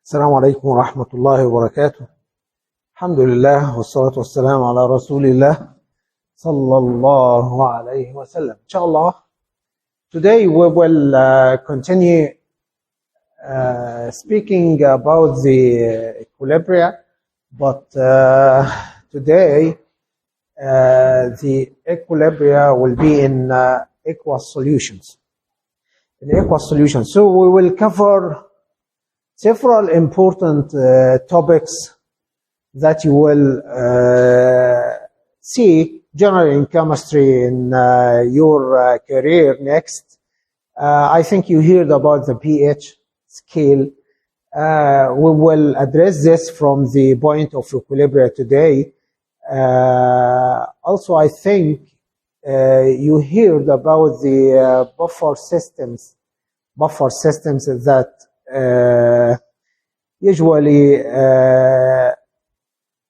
السلام عليكم ورحمة الله وبركاته. الحمد لله والصلاة والسلام على رسول الله صلى الله عليه وسلم. Inshallah, today we will continue speaking about the equilibria, but today the equilibria will be in aqueous solutions. So we will cover several important topics that you will see generally in chemistry in your career next. I think you heard about the pH scale. We will address this from the point of equilibria today. Also, I think you heard about the buffer systems that usually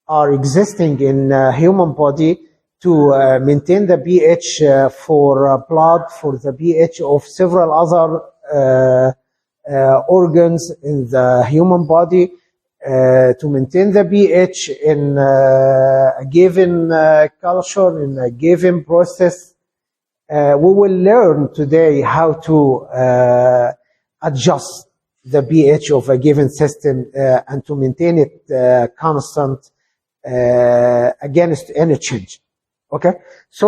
are existing in human body to maintain the pH for blood, for the pH of several other organs in the human body, to maintain the pH in a given culture, in a given process. We will learn today how to adjust the pH of a given system and to maintain it constant against any change. Okay, so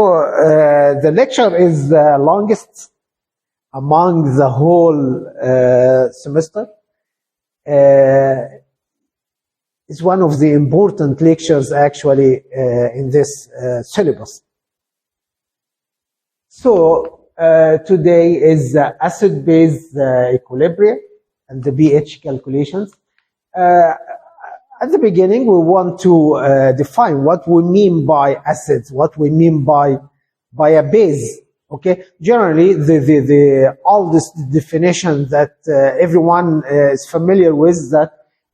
the lecture is the longest among the whole semester. It's one of the important lectures actually in this syllabus. So today is acid-base equilibria and the pH calculations. At the beginning, we want to define what we mean by acids, what we mean by a base. Okay, generally the oldest definition that everyone is familiar with, that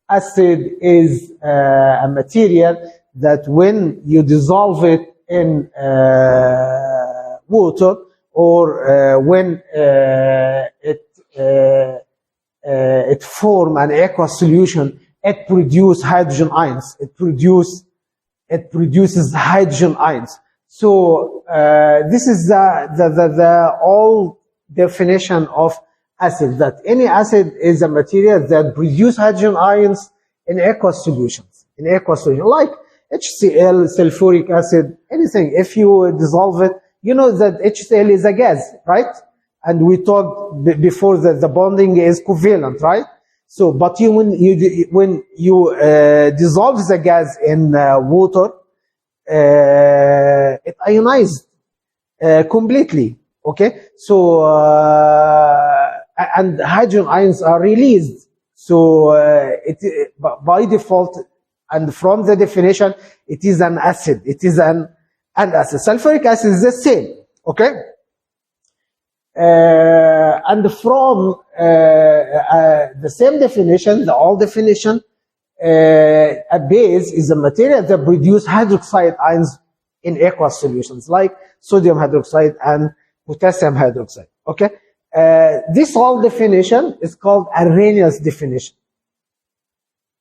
acid is a material that when you dissolve it in water, or when it form an aqueous solution, it produces hydrogen ions. It produces hydrogen ions. So this is the old definition of acid, that any acid is a material that produces hydrogen ions in aqueous solutions. Like HCl, sulfuric acid, anything. If you dissolve it, you know that HCl is a gas, right? And we talked before that the bonding is covalent, right? So, but when you dissolve the gas in water, it ionized completely. Okay, so and hydrogen ions are released. So by default, and from the definition, it is an acid. It is an acid. Sulfuric acid is the same. Okay. And from the same definition, the old definition, a base is a material that produces hydroxide ions in aqueous solutions, like sodium hydroxide and potassium hydroxide. Okay, this old definition is called Arrhenius definition.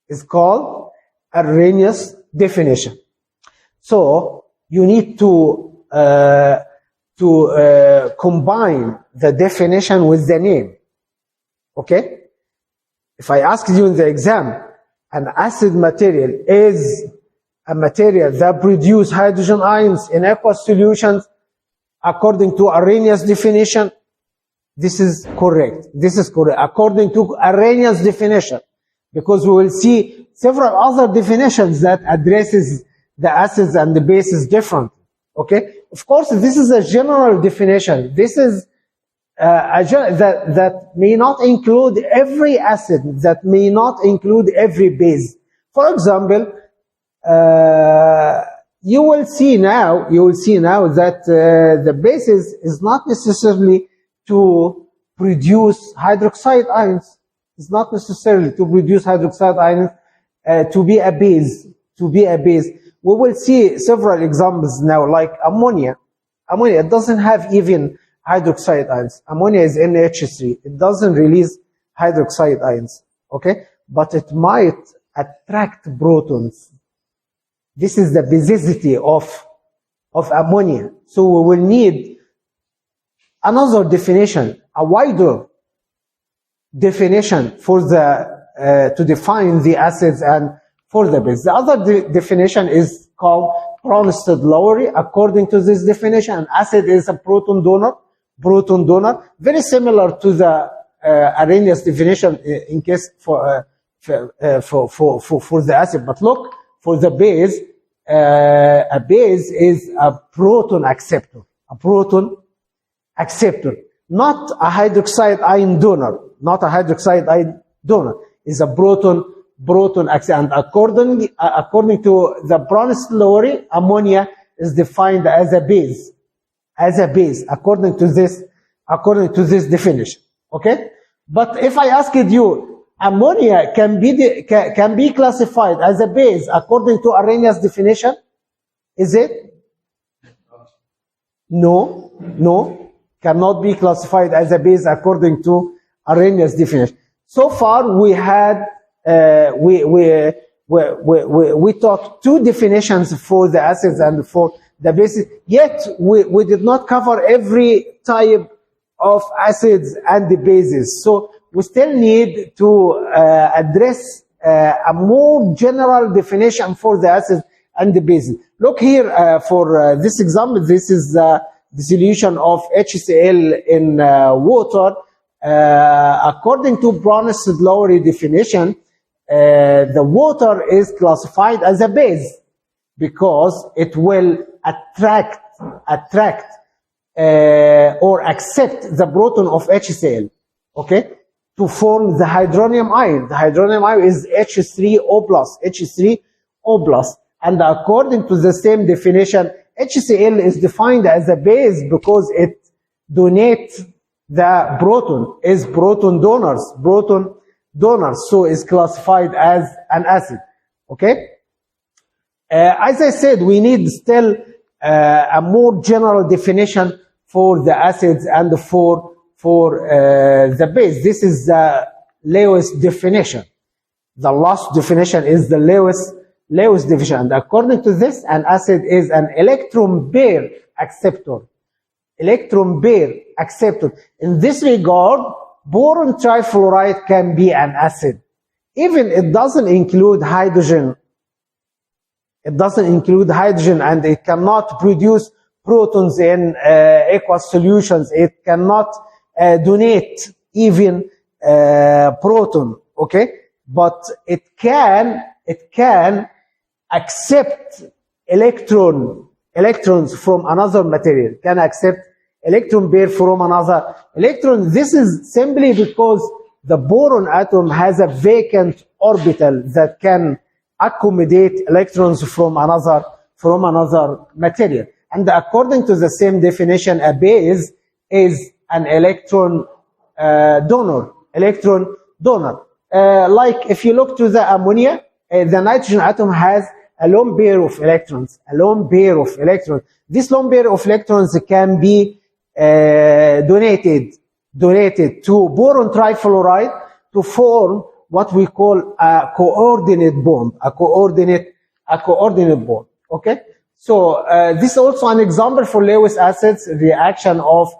It's called Arrhenius definition. So you need to combine the definition with the name. Okay? If I asked you in the exam, an acid material is a material that produces hydrogen ions in aqueous solutions according to Arrhenius definition, this is correct. This is correct. According to Arrhenius definition, because we will see several other definitions that addresses the acids and the bases differently. Okay? Of course, this is a general definition. This is that may not include every acid, that may not include every base. For example, you will see now that the basis is not necessarily to produce hydroxide ions. It's not necessarily to produce hydroxide ions to be a base. We will see several examples now, like ammonia. Ammonia doesn't have even hydroxide ions. Ammonia is NH3. It doesn't release hydroxide ions. Okay? but it might attract protons. This is the basicity of ammonia. So we will need another definition, a wider definition for the to define the acids and for the base. The other definition is called Bronsted-Lowry. According to this definition, an acid is a proton donor, very similar to the Arrhenius definition in case for the acid. But look, for the base, a base is a proton acceptor, not a hydroxide ion donor, is a proton acceptor. And according to the Bronsted-Lowry, ammonia is defined as a base, according to this definition. Okay, but if I asked you, ammonia can be classified as a base according to Arrhenius definition, is it? No, cannot be classified as a base according to Arrhenius definition. So far, we had we taught two definitions for the acids and for the bases. Yet we did not cover every type of acids and the bases. So we still need to address a more general definition for the acids and the bases. Look here for this example. This is the solution of HCl in water. According to Bronsted-Lowry definition, the water is classified as a base because it will attract or accept the proton of HCl, okay, to form the hydronium ion. The hydronium ion is H3O+, and according to the same definition, HCl is defined as a base because it donates the proton, is proton donors, so is classified as an acid, okay? As I said, we need still a more general definition for the acids and for the base. This is the Lewis definition. The last definition is the Lewis definition. And according to this, an acid is an electron pair acceptor. In this regard, boron trifluoride can be an acid. Even it doesn't include hydrogen. And it cannot produce protons in aqueous solutions. It cannot donate even proton, okay? But it can accept electrons from another material, can accept electron pair from another electron. This is simply because the boron atom has a vacant orbital that can accommodate electrons from another material. And according to the same definition, a base is an electron donor. Like if you look to the ammonia, the nitrogen atom has a lone pair of electrons. This lone pair of electrons can be donated to boron trifluoride to form what we call a coordinate bond. Okay. So this is also an example for Lewis acids, reaction of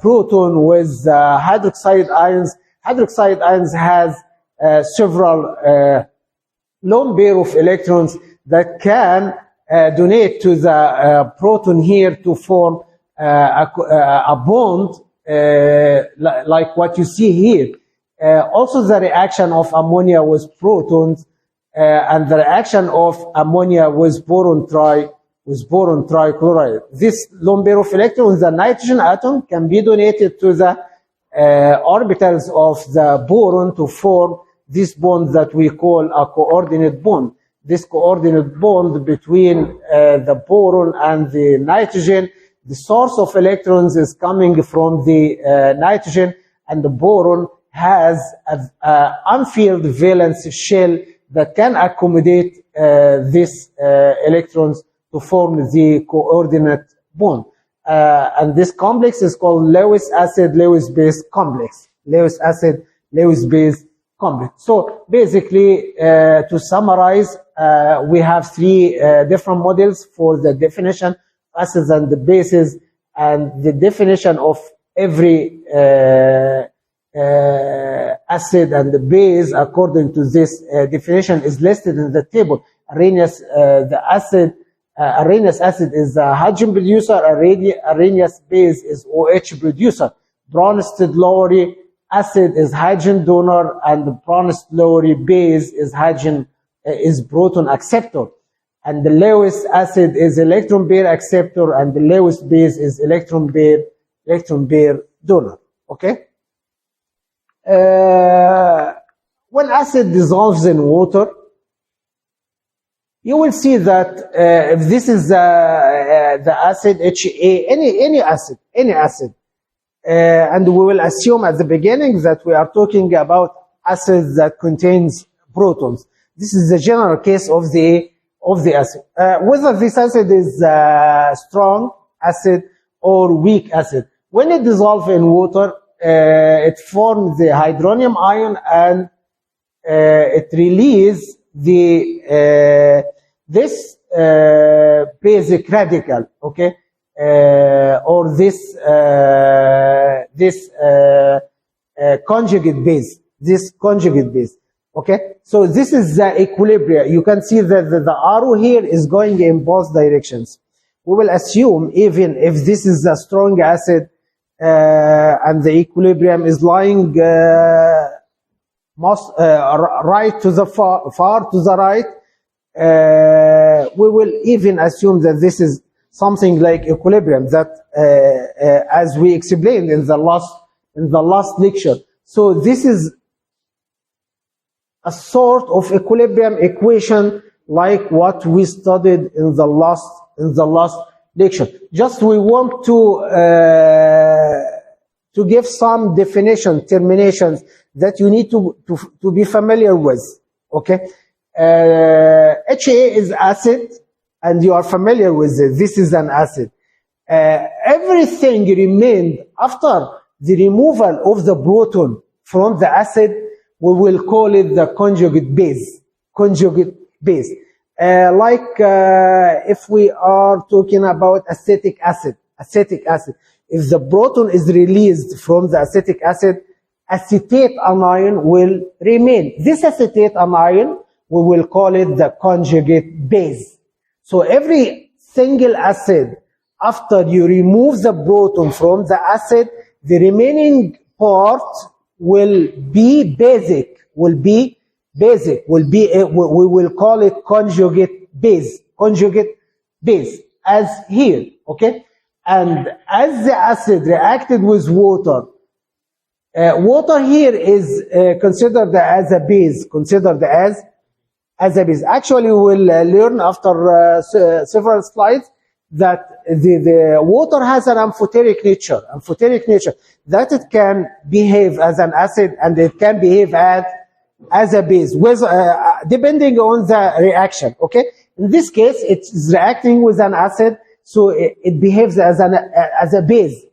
proton with hydroxide ions. Hydroxide ions has several lone pair of electrons that can donate to the proton here to form a bond like what you see here. Also the reaction of ammonia with protons and the reaction of ammonia with boron trichloride. This lone pair of electrons, the nitrogen atom, can be donated to the orbitals of the boron to form this bond that we call a coordinate bond. This coordinate bond between the boron and the nitrogen, the source of electrons is coming from the nitrogen, and the boron has an unfilled valence shell that can accommodate these electrons to form the coordinate bond. And this complex is called Lewis acid, Lewis base complex. Lewis acid, Lewis base complex. So basically, to summarize, we have three different models for the definition of acids and the bases, and the definition of every acid and the base according to this definition is listed in the table. Arrhenius acid is a hydrogen producer, Arrhenius base is OH producer. Bronsted-Lowry acid is hydrogen donor, and the Bronsted-Lowry base is proton acceptor. And the Lewis acid is electron pair acceptor, and the Lewis base is electron pair donor. Okay? When acid dissolves in water, you will see that if this is the acid HA, any acid, and we will assume at the beginning that we are talking about acids that contains protons. This is the general case of the acid. Whether this acid is strong acid or weak acid, when it dissolves in water, it forms the hydronium ion, and it releases this basic radical, okay, or this conjugate base, okay. So this is the equilibria. You can see that the arrow here is going in both directions. We will assume even if this is a strong acid and the equilibrium is lying right to the far to the right, we will even assume that this is something like equilibrium, that as we explained in the last lecture. So this is a sort of equilibrium equation like what we studied in the last lecture. Just we want to give some terminations that you need to be familiar with. Okay, HA is acid, and you are familiar with it. This is an acid. Everything remained after the removal of the proton from the acid, we will call it the conjugate base. Like if we are talking about acetic acid, if the proton is released from the acetic acid, acetate anion will remain. This acetate anion, we will call it the conjugate base. So every single acid, after you remove the proton from the acid, the remaining part will be basic, we will call it conjugate base, as here, okay? And as the acid reacted with water, water here is considered as a base, Actually, we will learn after several slides that the water has an amphoteric nature, that it can behave as an acid and it can behave as a base, depending on the reaction, okay? In this case, it is reacting with an acid, so it behaves as a base.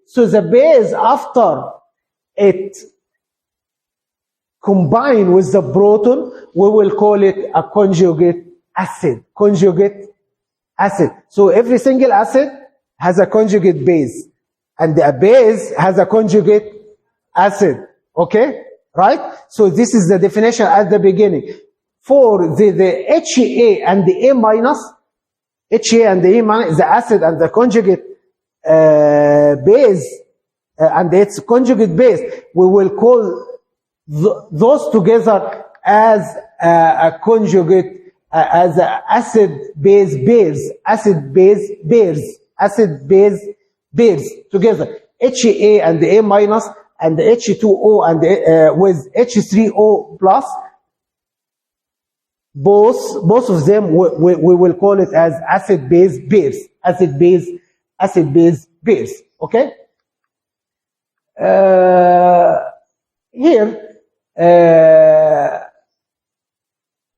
So the base, after it combine with the proton, we will call it a conjugate acid. So every single acid has a conjugate base, and a base has a conjugate acid. Okay? Right? So this is the definition at the beginning. For the HA and the A minus, the acid and the conjugate base, and its conjugate base, we will call those together as a conjugate, as acid-base pairs together. HA and the A minus and the H2O and with H3O plus, both of them we will call it as acid-base pairs. Okay. Here,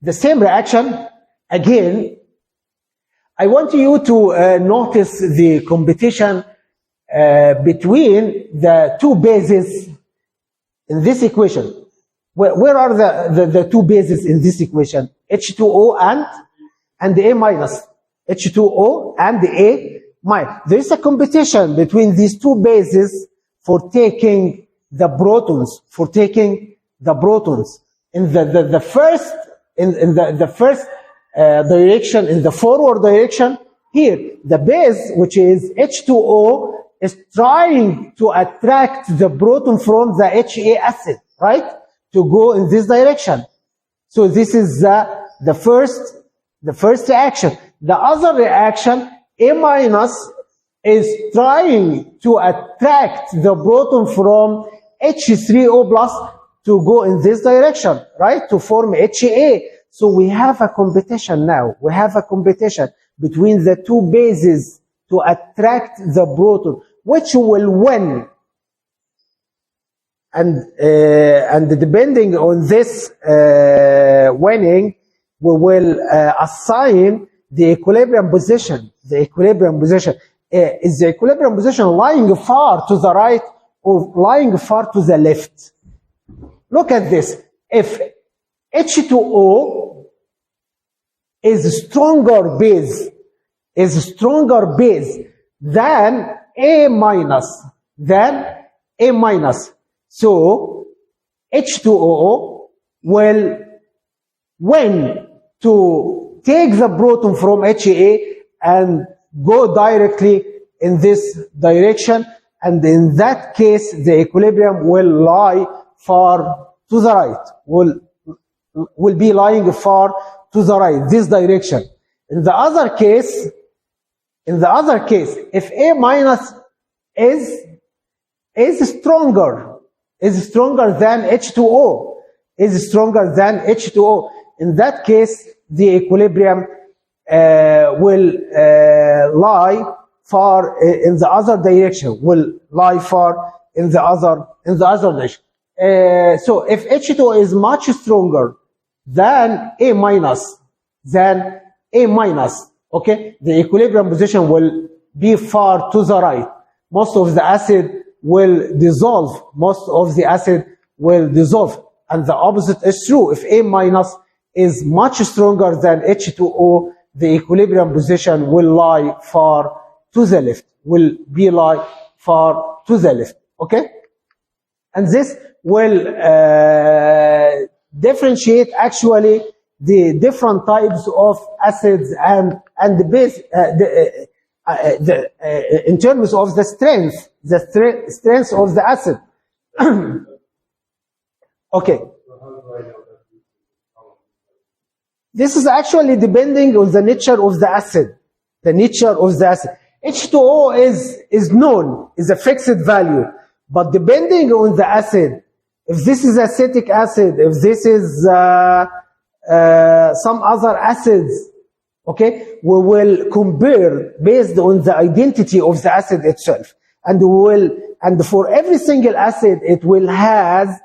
the same reaction again. I want you to notice the competition between the two bases in this equation, where are the two bases in this equation? H2O and A minus. H2O and A minus. There is a competition between these two bases for taking the protons, in the first direction, in the forward direction. Here, the base, which is H2O, is trying to attract the proton from the HA acid, right? To go in this direction. So this is the first reaction. The other reaction, A minus, is trying to attract the proton from H3O plus to go in this direction, right? To form HA. So we have a competition now. We have a competition between the two bases to attract the proton, which will win. And depending on this winning, we will assign the equilibrium position. The equilibrium position. Is the equilibrium position lying far to the right or lying far to the left? Look at this. If H2O is stronger base than A minus, so H2O will win to take the proton from HA and go directly in this direction, and in that case the equilibrium will lie far to the right, will be lying far to the right, this direction. In the other case, if A minus is stronger than H2O, in that case the equilibrium will lie far in the other direction, direction. So if H2O is much stronger than A minus, okay, the equilibrium position will be far to the right. Most of the acid will dissolve. And the opposite is true. If A minus is much stronger than H2O, the equilibrium position will lie far to the left, okay? And this will differentiate actually the different types of acids and the base, in terms of the strength of the acid. Okay. This is actually depending on the nature of the acid. H2O is known, is a fixed value. But depending on the acid, if this is acetic acid, if this is some other acids, okay, we will compare based on the identity of the acid itself. And for every single acid, it will have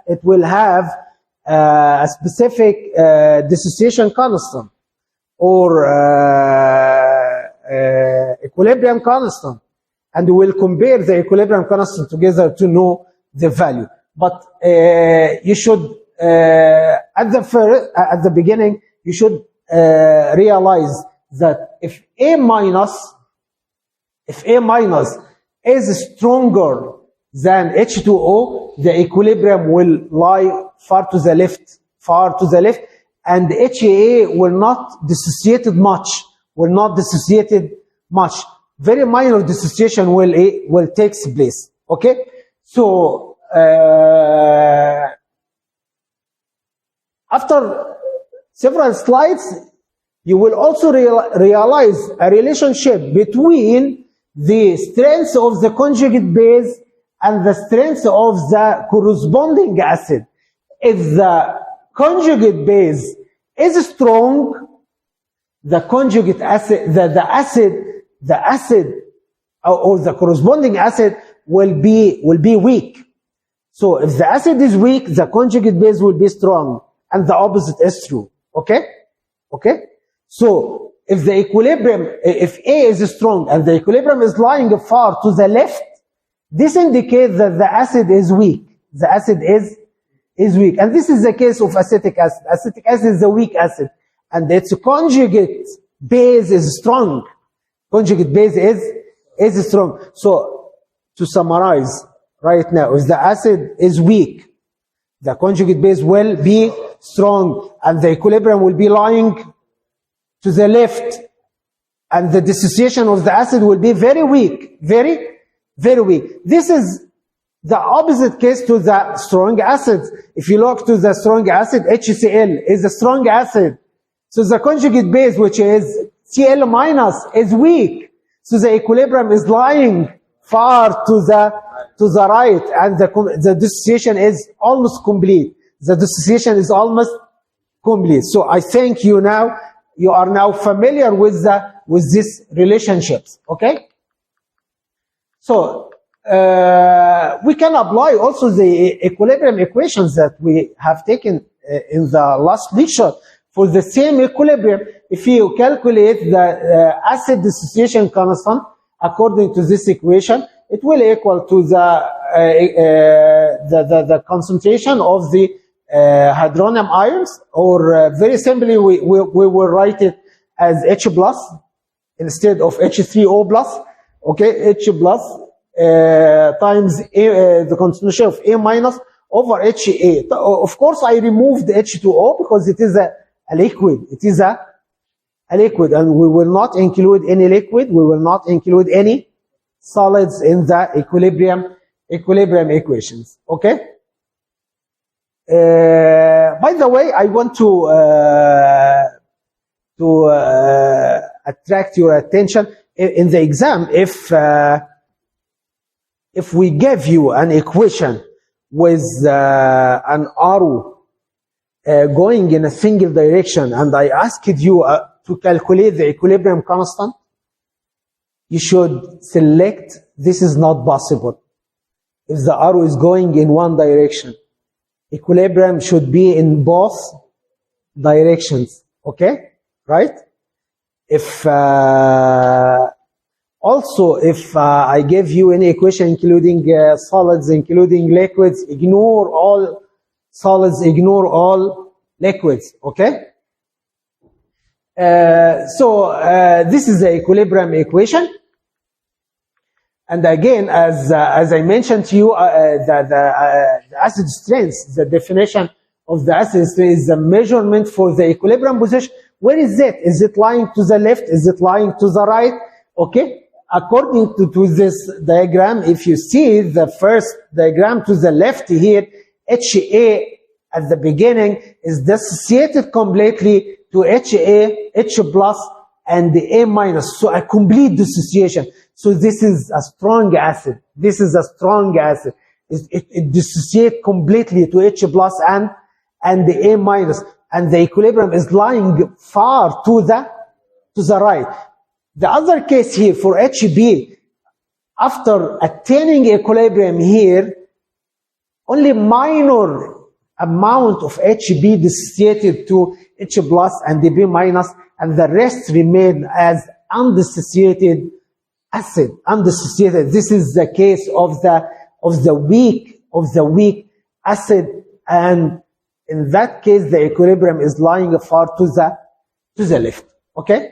a specific dissociation constant or equilibrium constant, and we will compare the equilibrium constant together to know the value. But you should at the beginning you should realize that if A minus is stronger than H2O, the equilibrium will lie far to the left, and HA will not dissociate much. Very minor dissociation will take place. Okay, so after several slides, you will also realize a relationship between the strength of the conjugate base and the strength of the corresponding acid. If the conjugate base is strong, the conjugate acid, the acid or the corresponding acid will be weak. So if the acid is weak, the conjugate base will be strong, and the opposite is true. Okay? So if the equilibrium, if A is strong and the equilibrium is lying far to the left, this indicates that the acid is weak. The acid is weak. And this is the case of acetic acid. Acetic acid is a weak acid, and its conjugate base is strong. Conjugate base is strong. So to summarize right now, if the acid is weak, the conjugate base will be strong, and the equilibrium will be lying to the left, and the dissociation of the acid will be very weak, very, very weak. This is the opposite case to the strong acids. If you look to the strong acid, HCl is a strong acid. So the conjugate base, which is Cl minus, is weak. So the equilibrium is lying far to the right, and the dissociation is almost complete. The dissociation is almost complete. So I think you are now familiar with these relationships. Okay? So we can apply also the equilibrium equations that we have taken in the last lecture for the same equilibrium. If you calculate the acid dissociation constant according to this equation, it will equal to the concentration of the hydronium ions, or very simply we will write it as H plus instead of H3O plus. Okay, H plus times the concentration of A minus over HA. Of course, I removed H2O because it is a liquid. It is a liquid, and we will not include any liquid. We will not include any solids in the equilibrium equations. Okay. By the way, I want to attract your attention in the exam. If we give you an equation with an arrow going in a single direction, and I asked you to calculate the equilibrium constant, you should select this is not possible. If the arrow is going in one direction, equilibrium should be in both directions. Okay? Right? If also, if I give you any equation including solids, including liquids, ignore all solids, ignore all liquids. Okay? So this is the equilibrium equation. And again, as I mentioned to you, the acid strength, the definition of the acid strength is the measurement for the equilibrium position. Where is it? Is it lying to the left? Is it lying to the right? Okay. According to this diagram, if you see the first diagram to the left here, HA at the beginning is dissociated completely to HA, H plus, and the A minus. So a complete dissociation. So this is a strong acid. This is a strong acid. It dissociates completely to H plus and the A minus. And the equilibrium is lying far to the right. The other case here for HB, after attaining equilibrium here, only minor amount of HB dissociated to H plus and the B minus, and the rest remain as undissociated acid, undissociated. This is the case of the weak acid, and in that case the equilibrium is lying far to the left. Okay?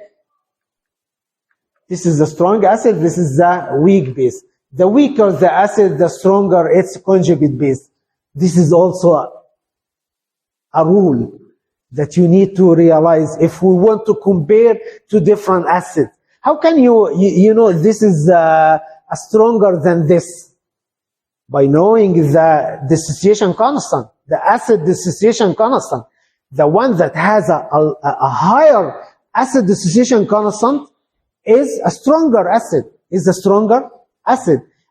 This is the strong acid, this is the weak base. The weaker the acid, the stronger its conjugate base. This is also a rule that you need to realize if we want to compare two different acids. How can you know this is stronger than this? By knowing the dissociation constant, the acid dissociation constant. The one that has a higher acid dissociation constant is a stronger acid,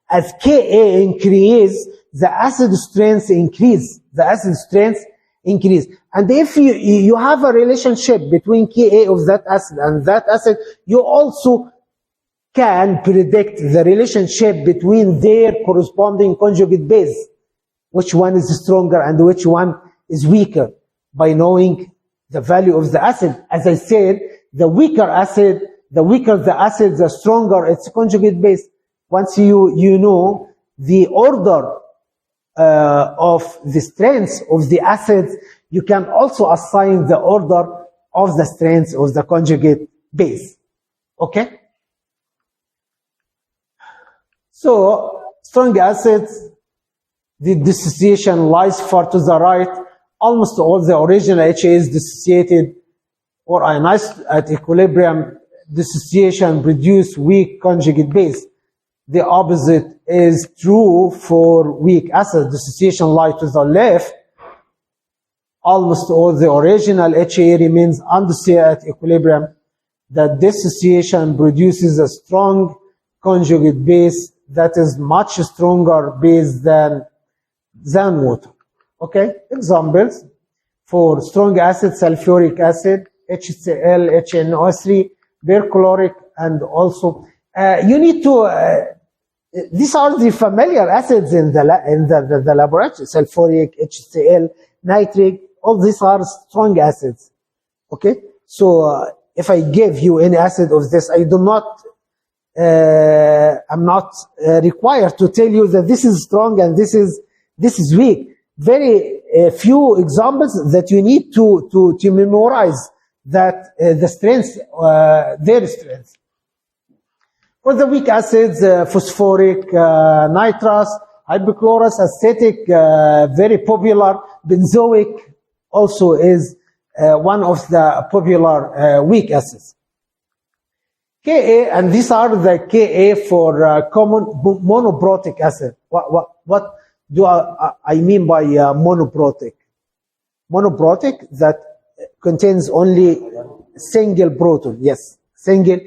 As Ka increase, the acid strength increase. And if you have a relationship between Ka of that acid and that acid, you also can predict the relationship between their corresponding conjugate base. Which one is stronger and which one is weaker, by knowing the value of the acid. As I said, the weaker the acid, the stronger its conjugate base. Once you know the order of the strengths of the acids, you can also assign the order of the strengths of the conjugate base. Okay? So, strong acids, the dissociation lies far to the right. Almost all the original HA is dissociated or ionized at equilibrium. Dissociation produce weak conjugate base. The opposite is true for weak acid. Dissociation lies to the left. Almost all the original HA remains undissociated at equilibrium. The dissociation produces a strong conjugate base that is much stronger base than water. Okay, examples for strong acid: sulfuric acid, HCl, HNO3, perchloric, and also you need to. These are the familiar acids in the laboratory: sulfuric, HCl, nitric. All these are strong acids. Okay, so if I give you any acid of this, I do not. I'm not required to tell you that this is strong and this is weak. Very few examples that you need to memorize that the strengths, their strengths. For the weak acids, phosphoric, nitrous, hypochlorous, acetic, very popular. Benzoic also is one of the popular weak acids. Ka, and these are the Ka for common monoprotic acid. What do I mean by monoprotic? Monoprotic, that contains only single proton. Yes, single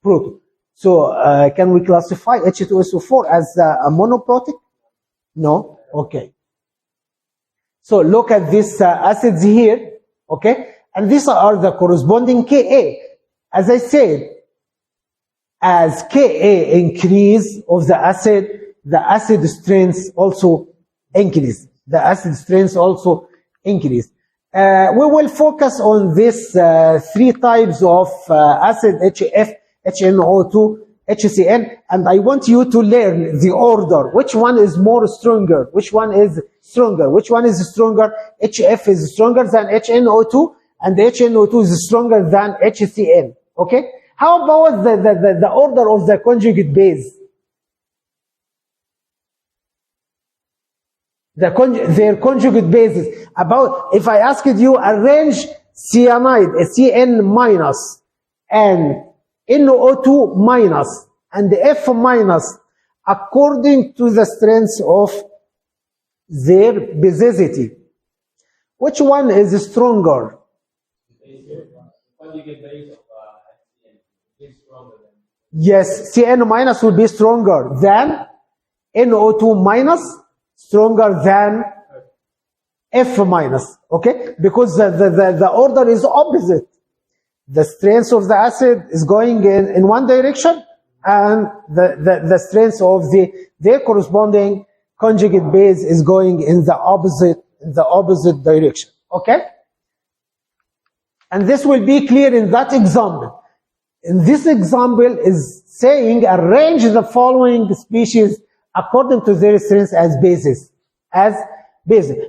proton. So can we classify H2SO4 as a monoprotic? No? Okay. So look at these acids here. Okay? And these are the corresponding Ka. As I said, as Ka increase of the acid strengths also increase. The acid strengths also increase. We will focus on this three types of acid: HF, HNO2, HCN, and I want you to learn the order. Which one is more stronger? Which one is stronger? Which one is stronger? HF is stronger than HNO2, and HNO2 is stronger than HCN. Okay? How about the order of the conjugate base? Their conjugate bases. About, if I asked you, arrange cyanide, Cn minus, and NO2 minus, and F minus, according to the strength of their basicity. Which one is stronger? Yes, Cn minus will be stronger than NO2 minus, stronger than F minus. Okay? Because the order is opposite. The strength of the acid is going in one direction, and the strength of their corresponding conjugate base is going in the opposite direction. Okay? And this will be clear in that example. In this example is saying arrange the following species according to their strengths as bases.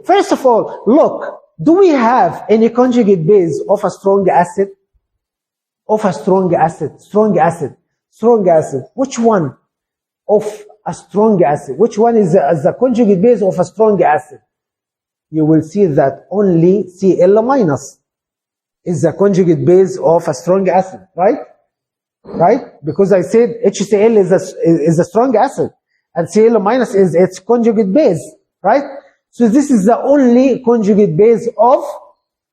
First of all, look, do we have any conjugate base of a strong acid? Of a strong acid. Which one of a strong acid? Which one is the conjugate base of a strong acid? You will see that only Cl minus is the conjugate base of a strong acid, right? Right? Because I said HCl is a strong acid, and Cl minus is its conjugate base, right? So this is the only conjugate base of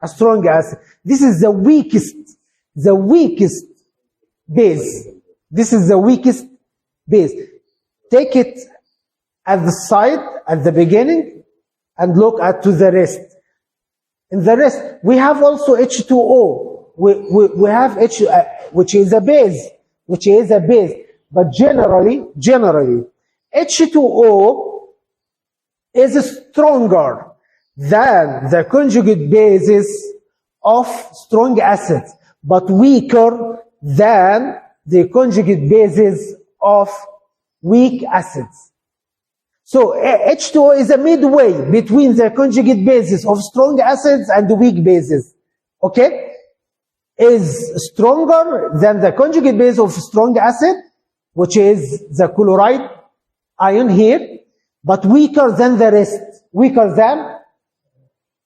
a strong acid. This is the weakest base. This is the weakest base. Take it at the side, at the beginning, and look to the rest. In the rest, we have also H2O. We have H, which is a base. But generally, H2O is stronger than the conjugate bases of strong acids, but weaker than the conjugate bases of weak acids. So H2O is a midway between the conjugate bases of strong acids and weak bases. Okay? Is stronger than the conjugate base of strong acid, which is the chloride ion here, but weaker than the rest. Weaker than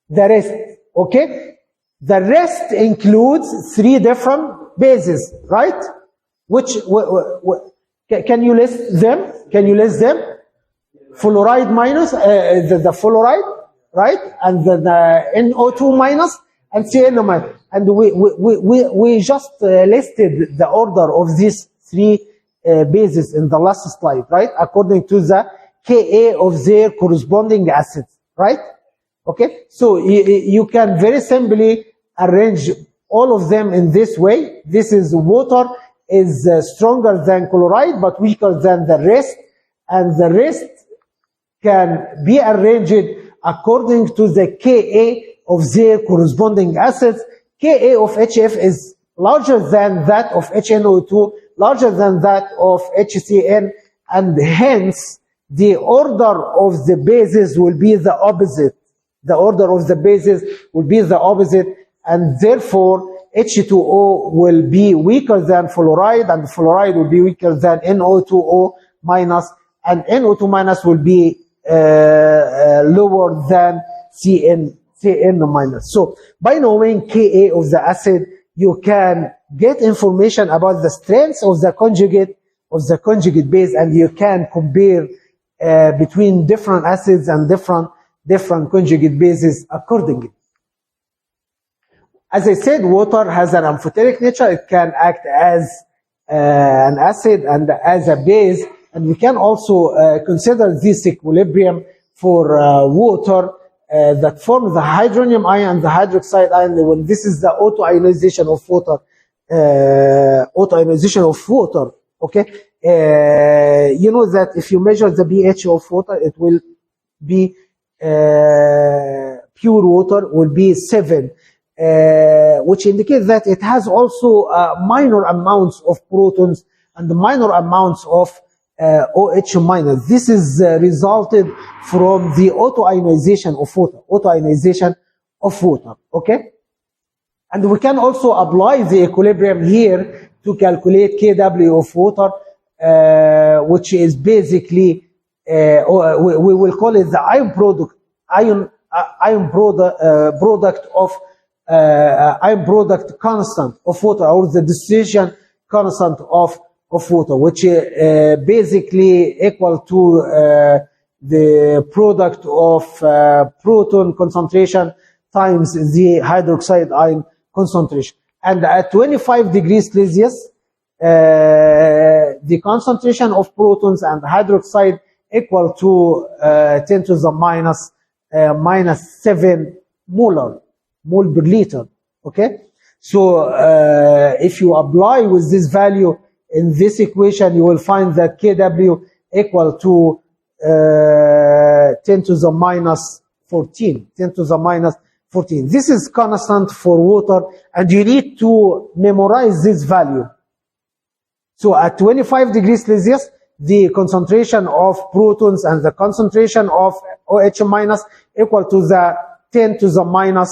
the rest. Okay? The rest includes 3 different bases, right? Which, can you list them? Can you list them? Fluoride minus, the fluoride, right? And the NO2 minus and CN minus. And we just listed the order of these 3 bases in the last slide, right? According to the Ka of their corresponding acids, right? Okay? So you can very simply arrange all of them in this way. This is water is stronger than chloride but weaker than the rest, and the rest can be arranged according to the Ka of their corresponding acids. Ka of HF is larger than that of HNO2, larger than that of HCN, and hence the order of the bases will be the opposite. The order of the bases will be the opposite, and therefore H2O will be weaker than fluoride, and fluoride will be weaker than NO2O minus, and NO2 minus will be lower than CN minus. So by knowing Ka of the acid, you can get information about the strengths of the conjugate base, and you can compare between different acids and different conjugate bases accordingly. As I said, water has an amphoteric nature. It can act as an acid and as a base, and we can also consider this equilibrium for water that form the hydronium ion and the hydroxide ion. When this is the autoionization of water, okay? You know that if you measure the pH of water, it will be pure water will be 7, which indicates that it has also minor amounts of protons and minor amounts of OH minus. This is resulted from the autoionization of water, okay? And we can also apply the equilibrium here to calculate Kw of water, which is basically, we will call it the ion product of ion product constant of water, or the dissociation constant of water, which basically equal to the product of proton concentration times the hydroxide ion concentration. And at 25 degrees Celsius, the concentration of protons and hydroxide equal to 10 to the minus 7 mole per liter. Okay, so if you apply with this value in this equation, you will find that Kw equal to 10 to the minus 14. 10 to the minus 14. This is constant for water, and you need to memorize this value. So at 25 degrees Celsius, the concentration of protons and the concentration of OH minus equal to the 10 to the minus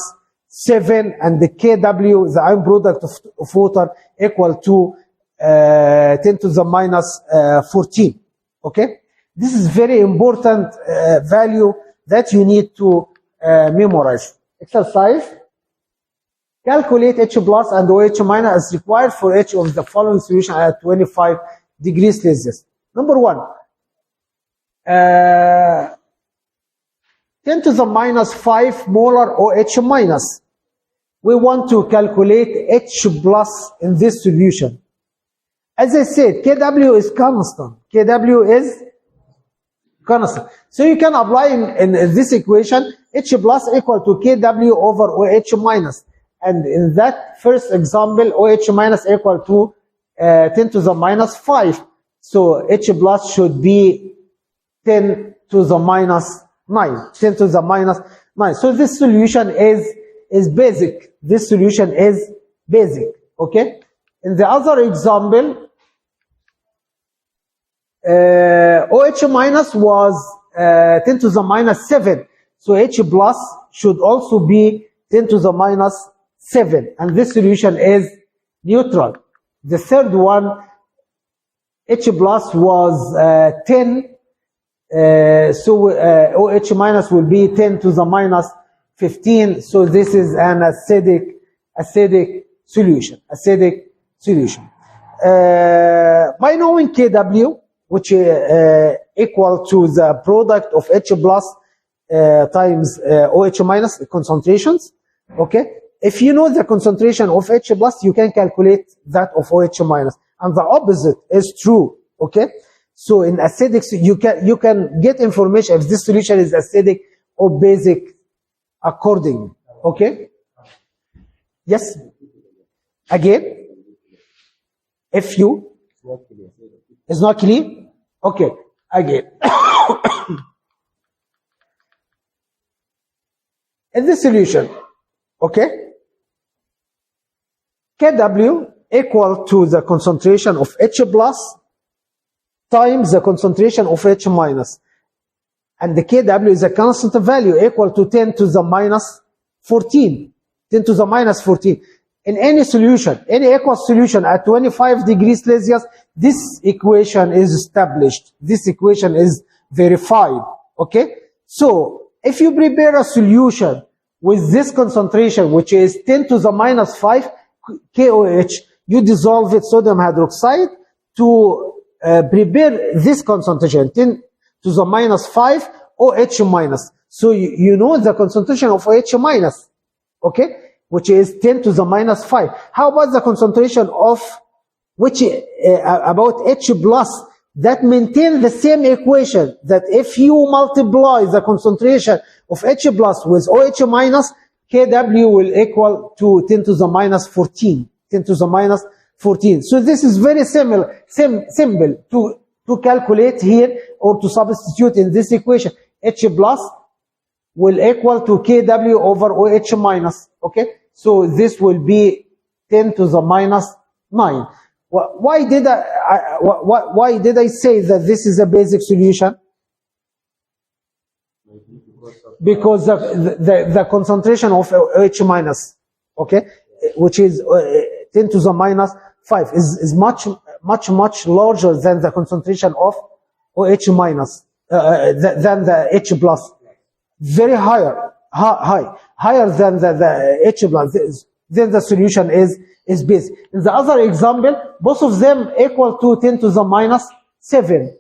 7, and the Kw, the ion product of water, equal to 10 to the minus 14. Okay? This is very important value that you need to memorize. Exercise. Calculate H plus and OH minus as required for each of the following solution at 25 degrees Celsius. Number 1. 10 to the minus 5 molar OH minus. We want to calculate H plus in this solution. As I said, Kw is constant. Kw is constant. So you can apply in this equation, H plus equal to Kw over OH minus. And in that first example, OH minus equal to 10 to the minus 5. So H plus should be 10 to the minus 9. 10 to the minus 9. So this solution is basic. This solution is basic. Okay? In the other example, OH minus was 10 to the minus 7. So H plus should also be 10 to the minus 7. And this solution is neutral. The third one, H plus was 10. So OH minus will be 10 to the minus 15. So this is an acidic solution. By knowing Kw, which equal to the product of H plus times OH minus, the concentrations, okay? If you know the concentration of H plus, you can calculate that of OH minus. And the opposite is true, okay? So in acidic, you can get information if this solution is acidic or basic accordingly, okay? Yes? Again? If you? It's not clear? Okay, again. In this solution, okay, Kw equal to the concentration of H plus times the concentration of H minus. And the Kw is a constant value equal to 10 to the minus 14. 10 to the minus 14. In any solution, any aqueous solution at 25 degrees Celsius, this equation is established. This equation is verified. Okay? So, if you prepare a solution with this concentration, which is 10 to the minus 5 KOH, you dissolve it sodium hydroxide to prepare this concentration, 10 to the minus 5 OH minus. So, you know the concentration of OH minus. Okay? Which is 10 to the minus 5. How about the concentration of about H plus? That maintain the same equation, that if you multiply the concentration of H plus with OH minus, Kw will equal to 10 to the minus 14. 10 to the minus 14. So this is very simple to calculate here or to substitute in this equation. H plus will equal to Kw over OH minus. Okay? So this will be 10 to the minus 9. Why did I say that this is a basic solution? Because the concentration of OH minus, okay, which is 10 to the minus 5, is much larger than the concentration of OH minus, than the H plus. Very higher than the H plus. Then the solution is basic. In the other example, both of them equal to 10 to the minus 7.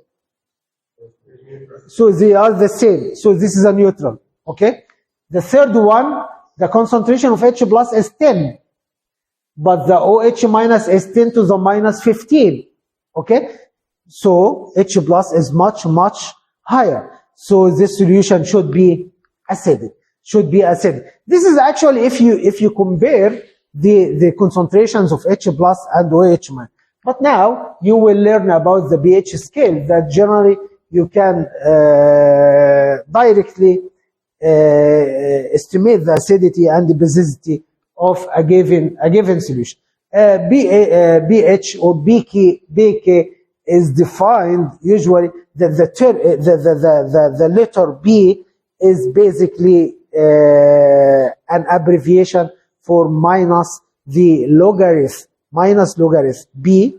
So they are the same. So this is a neutral. Okay? The third one, the concentration of H plus is 10. But the OH minus is 10 to the minus 15. Okay? So H plus is much higher. So this solution should be acidic. This is actually if you compare the concentrations of H plus and OH minus. But now you will learn about the pH scale that generally you can directly estimate the acidity and the basicity of a given solution. pH or BK is defined usually that the letter B is basically an abbreviation for minus the logarithm, B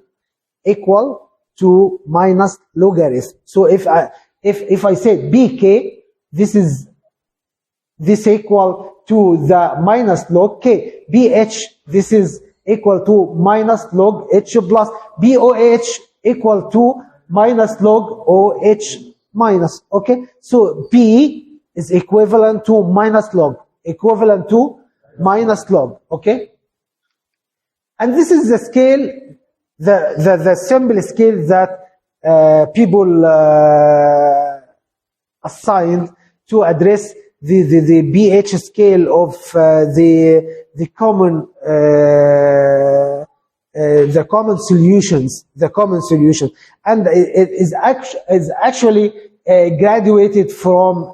equal to minus logarithm. So if I say BK, this equal to the minus log K. BH, this is equal to minus log H plus. BOH equal to minus log OH minus. Okay, so B is equivalent to minus log. Okay, and this is the scale, the simple scale that people assigned to address the pH scale of the common solutions, and it is actually graduated from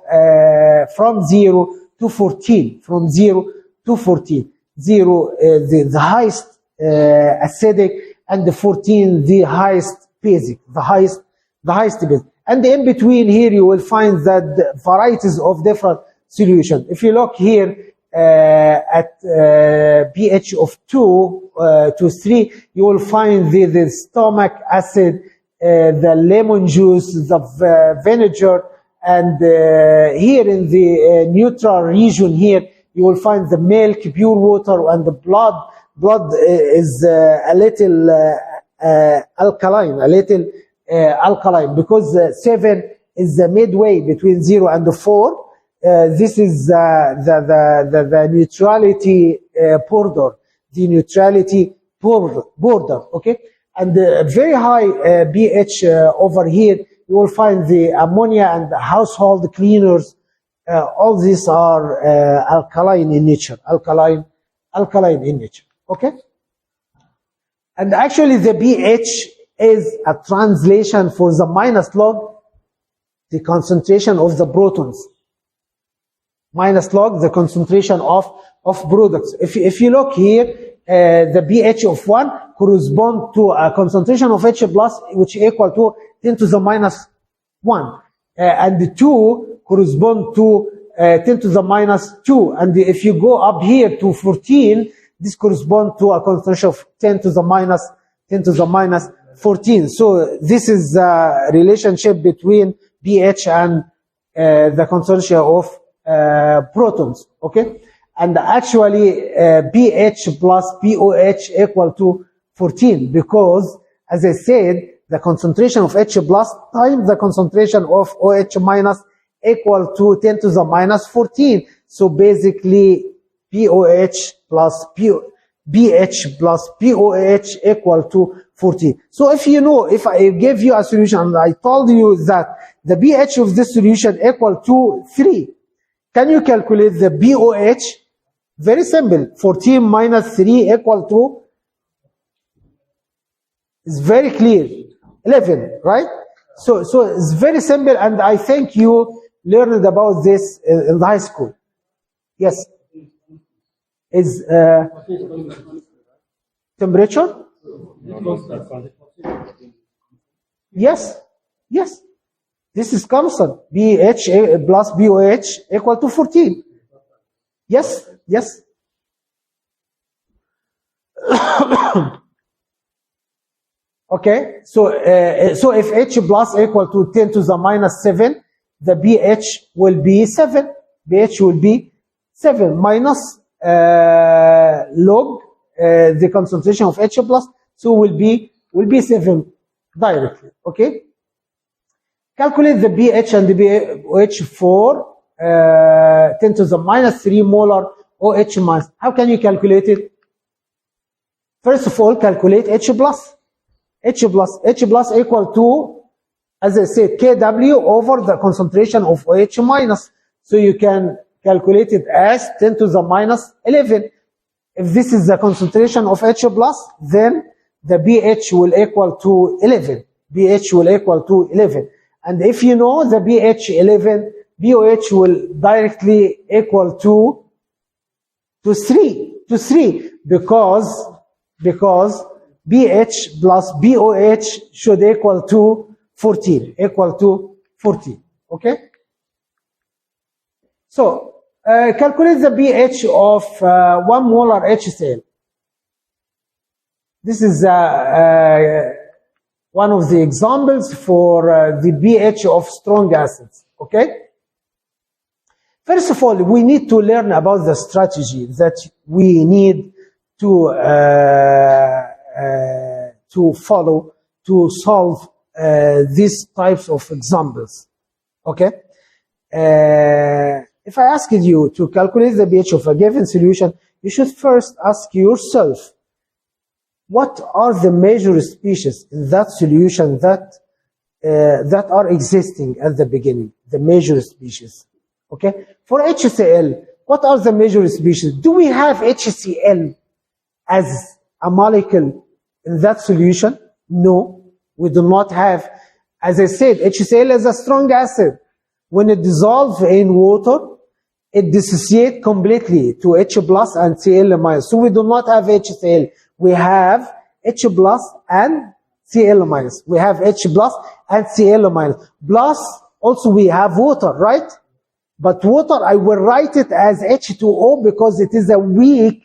0 to 14, from 0 to 14. 0 the highest acidic, and the 14 the highest basic, the highest basic. And in between here, you will find that varieties of different solution. If you look here at pH of 2 to 3, you will find the stomach acid, the lemon juice, the vinegar, and here in the neutral region here, you will find the milk, pure water, and the blood. Blood is a little alkaline, because 7 is the midway between 0 and 4. This is the neutrality border, the neutrality border, okay? And very high pH over here, you will find the ammonia and the household cleaners. All these are alkaline in nature, alkaline in nature, okay? And actually the pH is a translation for the minus log, the concentration of the protons. Minus log, the concentration of products. If you look here, the pH of 1 corresponds to a concentration of H plus, which equal to 10 to the minus 1. And the 2 correspond to 10 to the minus 2. And if you go up here to 14, this corresponds to a concentration of 10 to the minus 14. So this is the relationship between pH and the concentration of protons, okay? And actually pH plus pOH equal to 14, because as I said, the concentration of H plus times the concentration of OH minus equal to 10 to the minus 14. So basically pOH plus pH plus pOH equal to 14. So if you know, if I gave you a solution and I told you that the pH of this solution equal to 3, can you calculate the pOH? Very simple. 14 minus 3 equal to, it's very clear, 11, right? So it's very simple, and I think you learned about this in high school. Yes. Is temperature? Yes. Yes. This is constant. pH plus pOH equal to 14. Yes. Yes. Okay. So if H plus equal to 10 to the minus 7, the pH will be 7. pH will be 7 minus log the concentration of H plus, so will be 7 directly. Okay. Calculate the pH and the pOH for 10 to the minus 3 molar OH minus. How can you calculate it? First of all, calculate H plus. H plus equal to, as I said, Kw over the concentration of OH minus. So you can calculate it as 10 to the minus 11. If this is the concentration of H plus, then the pH will equal to 11. pH will equal to 11. And if you know the pH 11, pOH will directly equal to 3, because pH plus pOH should equal to 14, okay? So, calculate the pH of 1 molar HCl. This is one of the examples for the pH of strong acids, okay? First of all, we need to learn about the strategy that we need to follow to solve these types of examples, okay? If I asked you to calculate the pH of a given solution, you should first ask yourself, what are the major species in that solution that are existing at the beginning, the major species, okay? For HCl, what are the major species? Do we have HCl as a molecule in that solution? No, we do not have. As I said, HCl is a strong acid. When it dissolves in water, it dissociates completely to H plus and Cl minus. So we do not have HCl. We have H plus and Cl minus. We have H plus and Cl minus. Plus, also we have water, right? But water, I will write it as H2O because it is a weak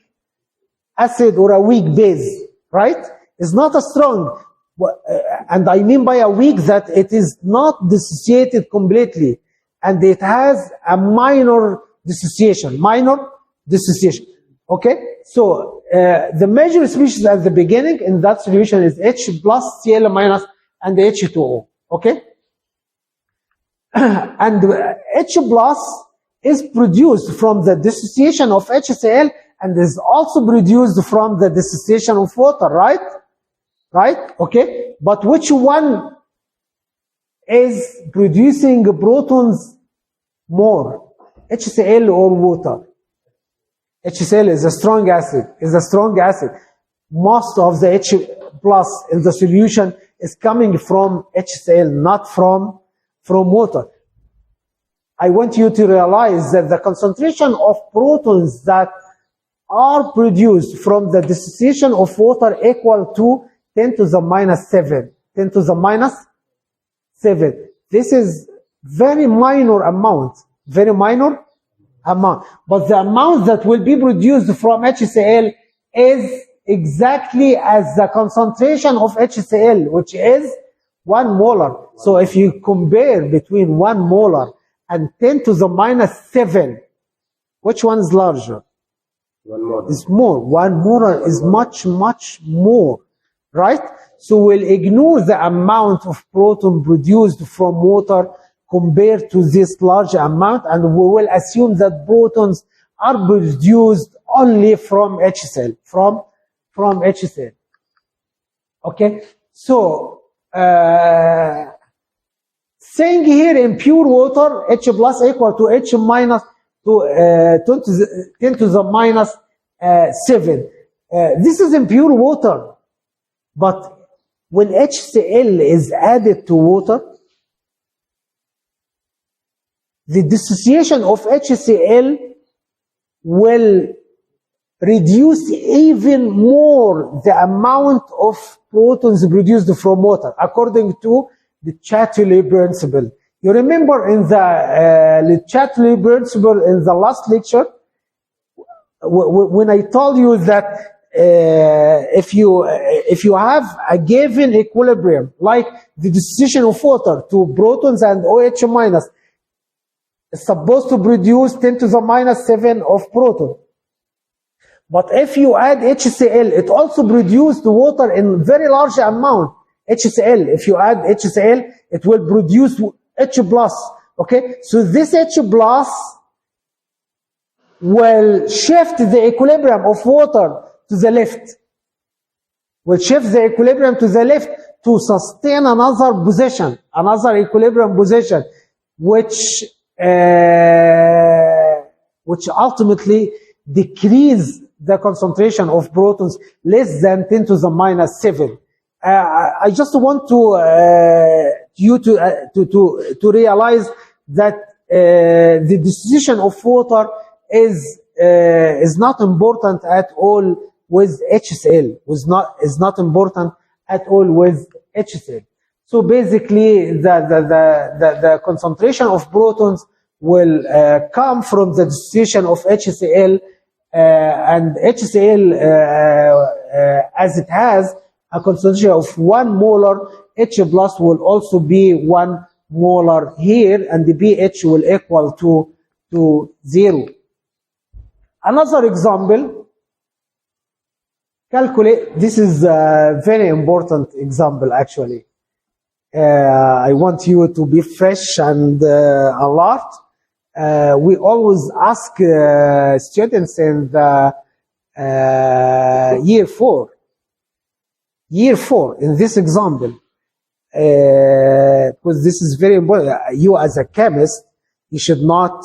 acid or a weak base, right? It's not a strong. And I mean by a weak that it is not dissociated completely. And it has a minor dissociation. Okay? So, the major species at the beginning in that solution is H plus, Cl minus, and H2O. Okay? And H plus is produced from the dissociation of HCl and is also produced from the dissociation of water, right? Right? Okay? But which one is producing protons more? HCl or water? HCl is a strong acid. Most of the H plus in the solution is coming from HCl, not from water. I want you to realize that the concentration of protons that are produced from the dissociation of water equal to 10 to the minus 7. 10 to the minus 7. This is very minor amount. But the amount that will be produced from HCl is exactly as the concentration of HCl, which is 1 molar. So if you compare between 1 molar and 10 to the minus 7, which one is larger? 1 molar. It's more. 1 molar is much, much more, right? So we'll ignore the amount of proton produced from water compared to this large amount, and we will assume that protons are produced only from HCl, from HCl. Okay? So, saying here in pure water, H plus equal to H minus to 10 to the minus 7. This is in pure water. But when HCl is added to water, the dissociation of HCl will reduce even more the amount of protons produced from water, according to the Chatelet principle. You remember in the Chatelet principle in the last lecture, when I told you that if you have a given equilibrium, like the dissociation of water to protons and OH minus, it's supposed to produce 10 to the minus 7 of proton. But if you add HCl, it also produces water in very large amount. HCl, if you add HCl, it will produce H plus. Okay? So this H plus will shift the equilibrium of water to the left. Will shift the equilibrium to the left to sustain another position, another equilibrium position, which ultimately decrease the concentration of protons less than 10 to the minus 7. I just want you to realize that the dissociation of water is not important at all with HCl. Is not important at all with HCl. So basically, the concentration of protons will come from the dissociation of HCl, and HCl, as it has a concentration of 1 molar, H plus will also be 1 molar here, and the pH will equal to 0. Another example, calculate, this is a very important example actually. I want you to be fresh and alert. We always ask students in the year 4 in this example, because this is very important. You as a chemist, you should not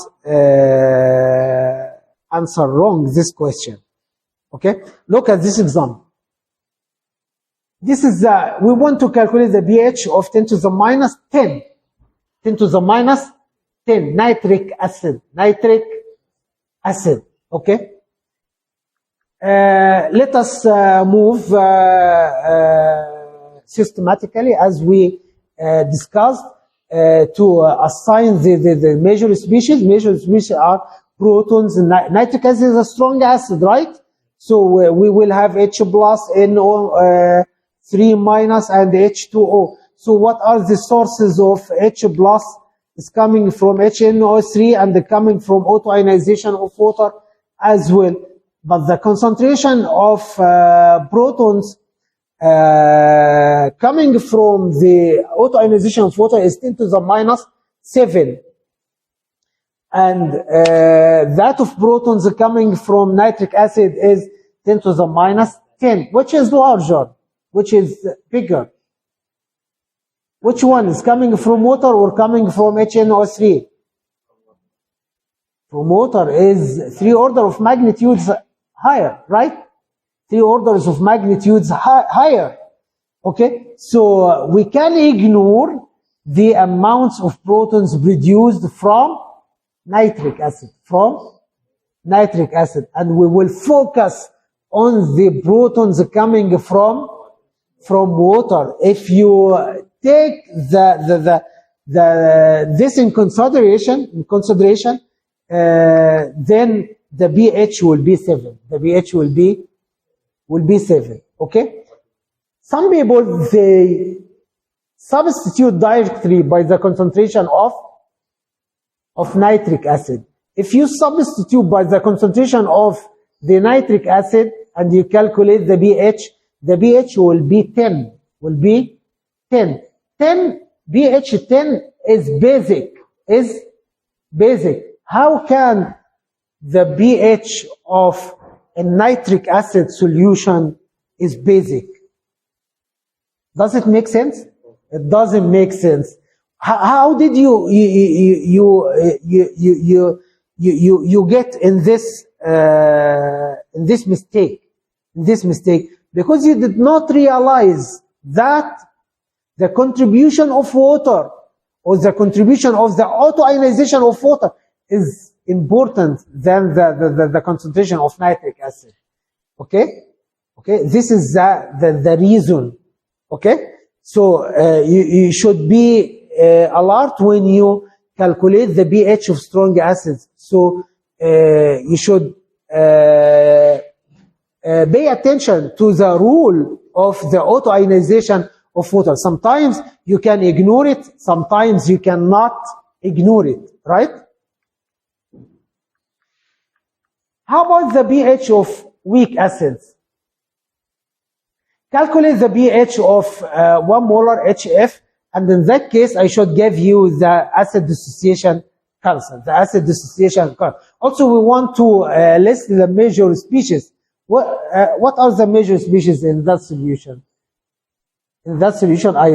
answer wrong this question. Okay? Look at this example. This is we want to calculate the pH of 10 to the minus 10. 10 to the minus 10, nitric acid. Okay? Let us move systematically, as we discussed, to assign the major species. Major species are protons. Nitric acid is a strong acid, right? So we will have H plus, NO, 3 minus, and H2O. So what are the sources of H plus? It's coming from HNO3 and coming from autoionization of water as well. But the concentration of protons coming from the autoionization of water is 10 to the minus 7. And that of protons coming from nitric acid is 10 to the minus 10, which is larger, which is bigger. Which one is coming from water or coming from HNO3? From water is 3 orders of magnitudes higher, right? 3 orders of magnitudes higher. Okay, so we can ignore the amounts of protons produced from nitric acid, and we will focus on the protons coming from water. If you take this in consideration, then the pH will be 7. The pH will be 7. Okay. Some people, they substitute directly by the concentration of nitric acid. If you substitute by the concentration of the nitric acid and you calculate the pH will be 10. Will be 10. 10 pH 10 is basic. How can the pH of a nitric acid solution is basic? Does it make sense? It doesn't make sense. How did you get in this mistake? Because you did not realize that the contribution of water or the contribution of the autoionization of water is important than the concentration of nitric acid. Okay? This is the reason. Okay? So you should be alert when you calculate the pH of strong acids. So you should pay attention to the rule of the autoionization of water. Sometimes you can ignore it, sometimes you cannot ignore it, right? How about the pH of weak acids? Calculate the pH of 1 molar HF, and in that case, I should give you the acid dissociation constant, Also, we want to list the major species. What are the major species in that solution? In that solution, I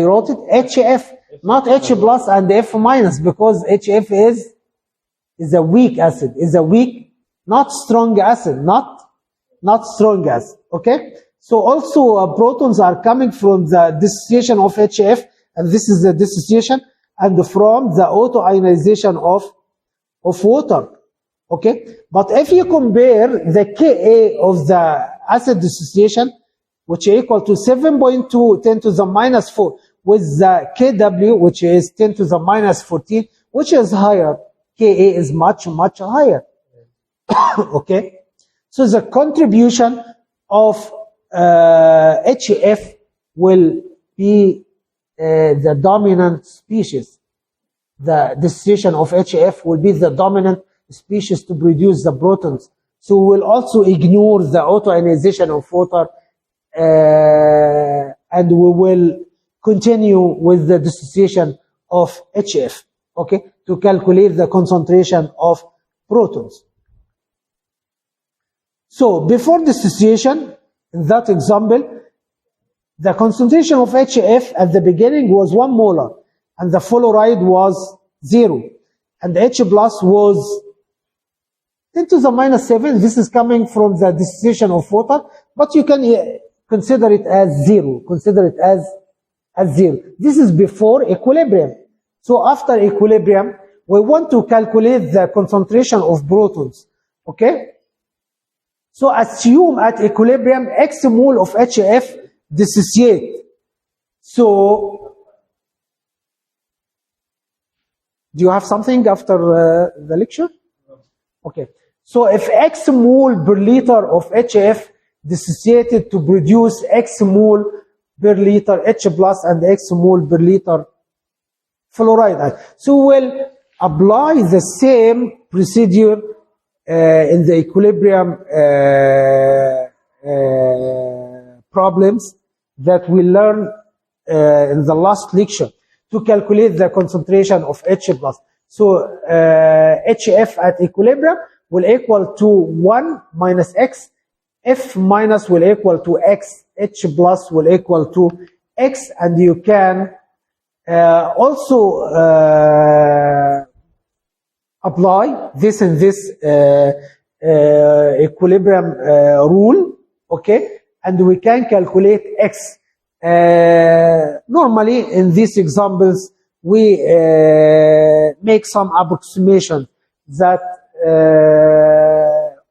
wrote it HF, not H plus and F minus, because HF is a weak acid, not strong acid, not strong acid. Okay. So also protons are coming from the dissociation of HF, and this is the dissociation, and from the autoionization of water. Okay, but if you compare the Ka of the acid dissociation, which is equal to 7.2 10 to the minus 4, with the Kw, which is 10 to the minus 14, which is higher, Ka is much higher. Okay, so the contribution of HF will be the dominant species. The dissociation of HF will be the dominant species to produce the protons. So we will also ignore the autoionization of water, and we will continue with the dissociation of HF, okay, to calculate the concentration of protons. So before dissociation, in that example, the concentration of HF at the beginning was 1 molar, and the fluoride was 0, and H plus was 10 to the minus 7. This is coming from the dissociation of water, but you can consider it as 0. Consider it as 0. This is before equilibrium. So after equilibrium, we want to calculate the concentration of protons. Okay? So assume at equilibrium X mole of HF dissociate So, do you have something after the lecture? Okay. So if X mole per liter of HF dissociated to produce X mole per liter H plus and X mole per liter fluoride. So we'll apply the same procedure in the equilibrium problems that we learned in the last lecture to calculate the concentration of H plus. So HF at equilibrium will equal to 1 minus X, F minus will equal to X, H plus will equal to X, and you can also apply this in this equilibrium rule, okay, and we can calculate X. Normally in these examples we make some approximation that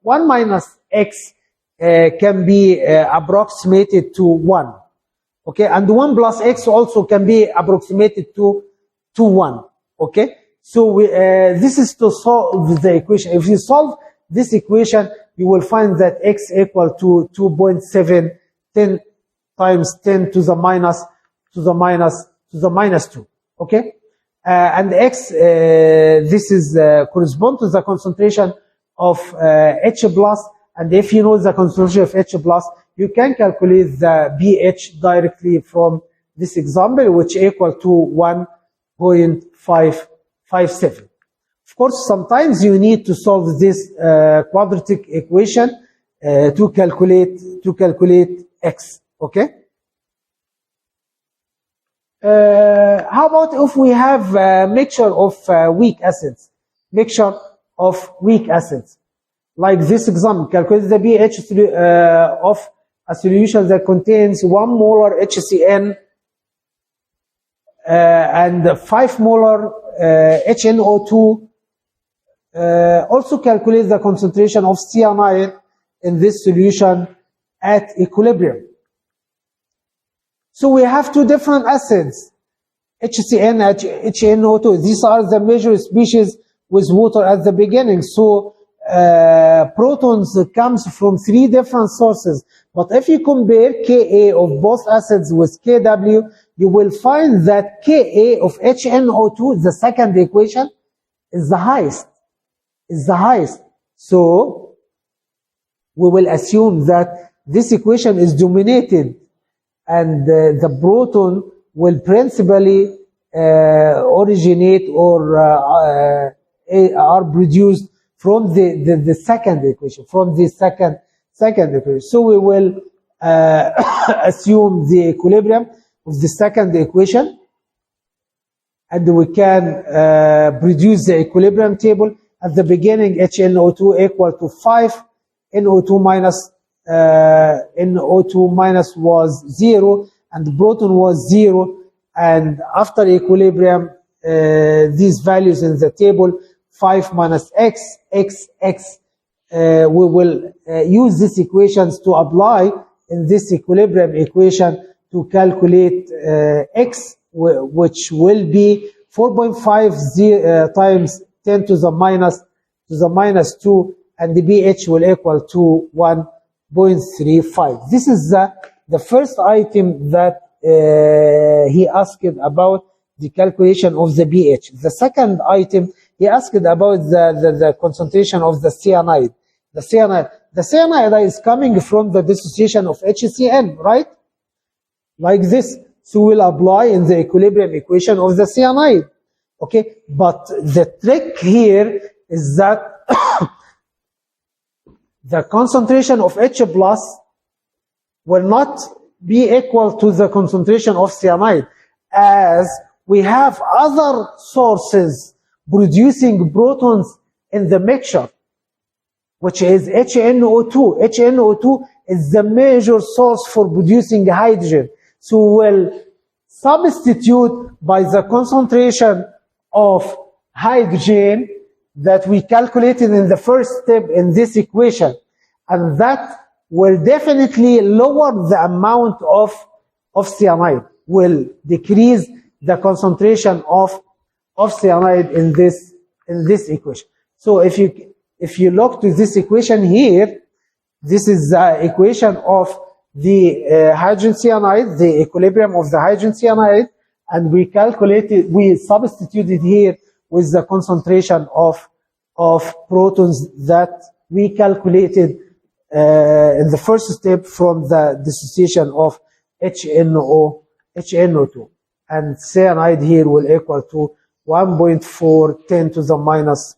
1 minus X can be approximated to 1, okay, and 1 plus X also can be approximated to 1, okay. So this is to solve the equation. If you solve this equation, you will find that X equal to 2.7 10 times 10 to the minus 2, okay. And X, this is correspond to the concentration of H plus, and if you know the concentration of H plus, you can calculate the pH directly from this example, which equal to 1.557. Of course, sometimes you need to solve this quadratic equation to calculate X, okay. How about if we have a mixture of weak acids? Like this example, calculate the pH of a solution that contains 1 molar HCN and 5 molar HNO2. Also calculate the concentration of cyanide in this solution at equilibrium. So we have two different acids, HCN and HNO2. These are the major species with water at the beginning. So protons comes from 3 different sources. But if you compare Ka of both acids with Kw, you will find that Ka of HNO2, the second equation, is the highest. So we will assume that this equation is dominated, and the proton will principally originate or are produced from the second equation, So we will assume the equilibrium of the second equation, and we can produce the equilibrium table. At the beginning, HNO2 equal to 5, NO2 minus was 0, and the proton was 0. And after equilibrium, these values in the table, 5 minus X, X, X, we will use these equations to apply in this equilibrium equation to calculate X, which will be 4.5 times 10 to the minus 2, and the pH will equal to 1.35. This is the first item that he asked about the calculation of the pH. The second item, he asked about the concentration of the cyanide. The cyanide is coming from the dissociation of HCN, right? Like this. So we'll apply in the equilibrium equation of the cyanide. Okay, but the trick here is that the concentration of H plus will not be equal to the concentration of cyanide, as we have other sources producing protons in the mixture, which is HNO2. HNO2 is the major source for producing hydrogen. So we'll substitute by the concentration of hydrogen that we calculated in the first step in this equation, and that will definitely lower the amount of cyanide. will decrease the concentration of cyanide in this equation. So if you look to this equation here, this is the equation of the hydrogen cyanide, the equilibrium of the hydrogen cyanide, and we substituted here with the concentration of protons that we calculated in the first step from the dissociation of HNO2. And cyanide here will equal to 1.4 10 to the minus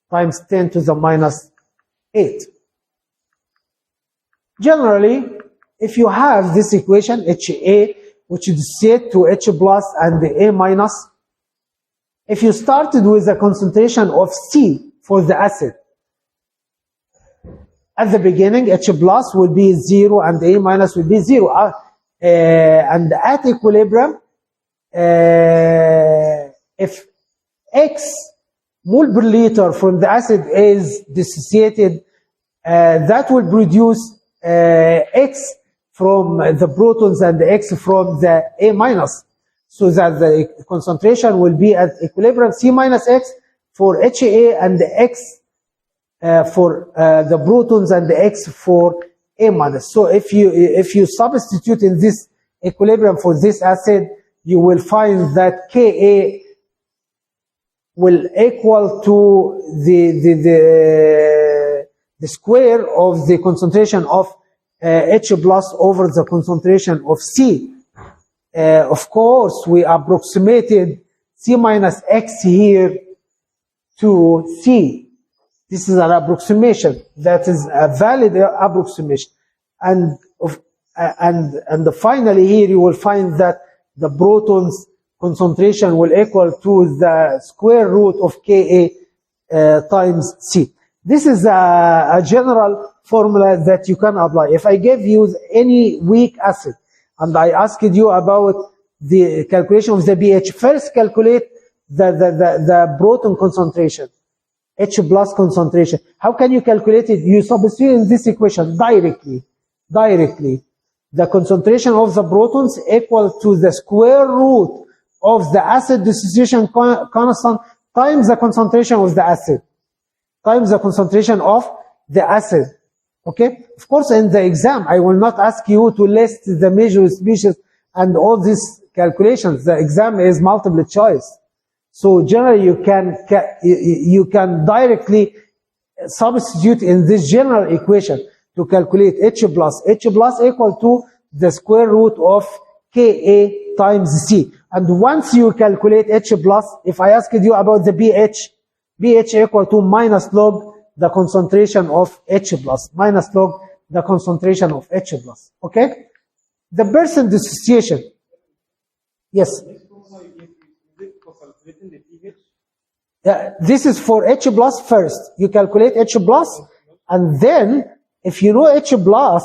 times 10 to the minus 8. Generally, if you have this equation, HA, which is set to H plus and the A minus, if you started with a concentration of C for the acid, at the beginning, H plus will be 0 and A minus will be 0. And at equilibrium, if X mole per liter from the acid is dissociated, that will produce X from the protons and X from the A minus, so that the concentration will be at equilibrium C minus X for HA and the X for the protons and the X for A minus. So if you substitute in this equilibrium for this acid, you will find that Ka will equal to the square of the concentration of H plus over the concentration of C. Of course, we approximated C minus X here to C. This is an approximation. That is a valid approximation. And finally here you will find that the protons concentration will equal to the square root of Ka times C. This is a general formula that you can apply. If I gave you any weak acid and I asked you about the calculation of the pH, first calculate the proton concentration, H plus concentration. How can you calculate it? You substitute in this equation directly. The concentration of the protons equal to the square root of the acid dissociation constant times the concentration of the acid. Okay? Of course, in the exam, I will not ask you to list the major species and all these calculations. The exam is multiple choice. So generally, you can directly substitute in this general equation to calculate H plus. H plus equal to the square root of Ka times C. And once you calculate H plus, if I asked you about the pH equal to minus log the concentration of H plus, minus log the concentration of H plus. Okay? The percent dissociation. Yes. This is for H plus first. You calculate H plus, and then if you know H plus,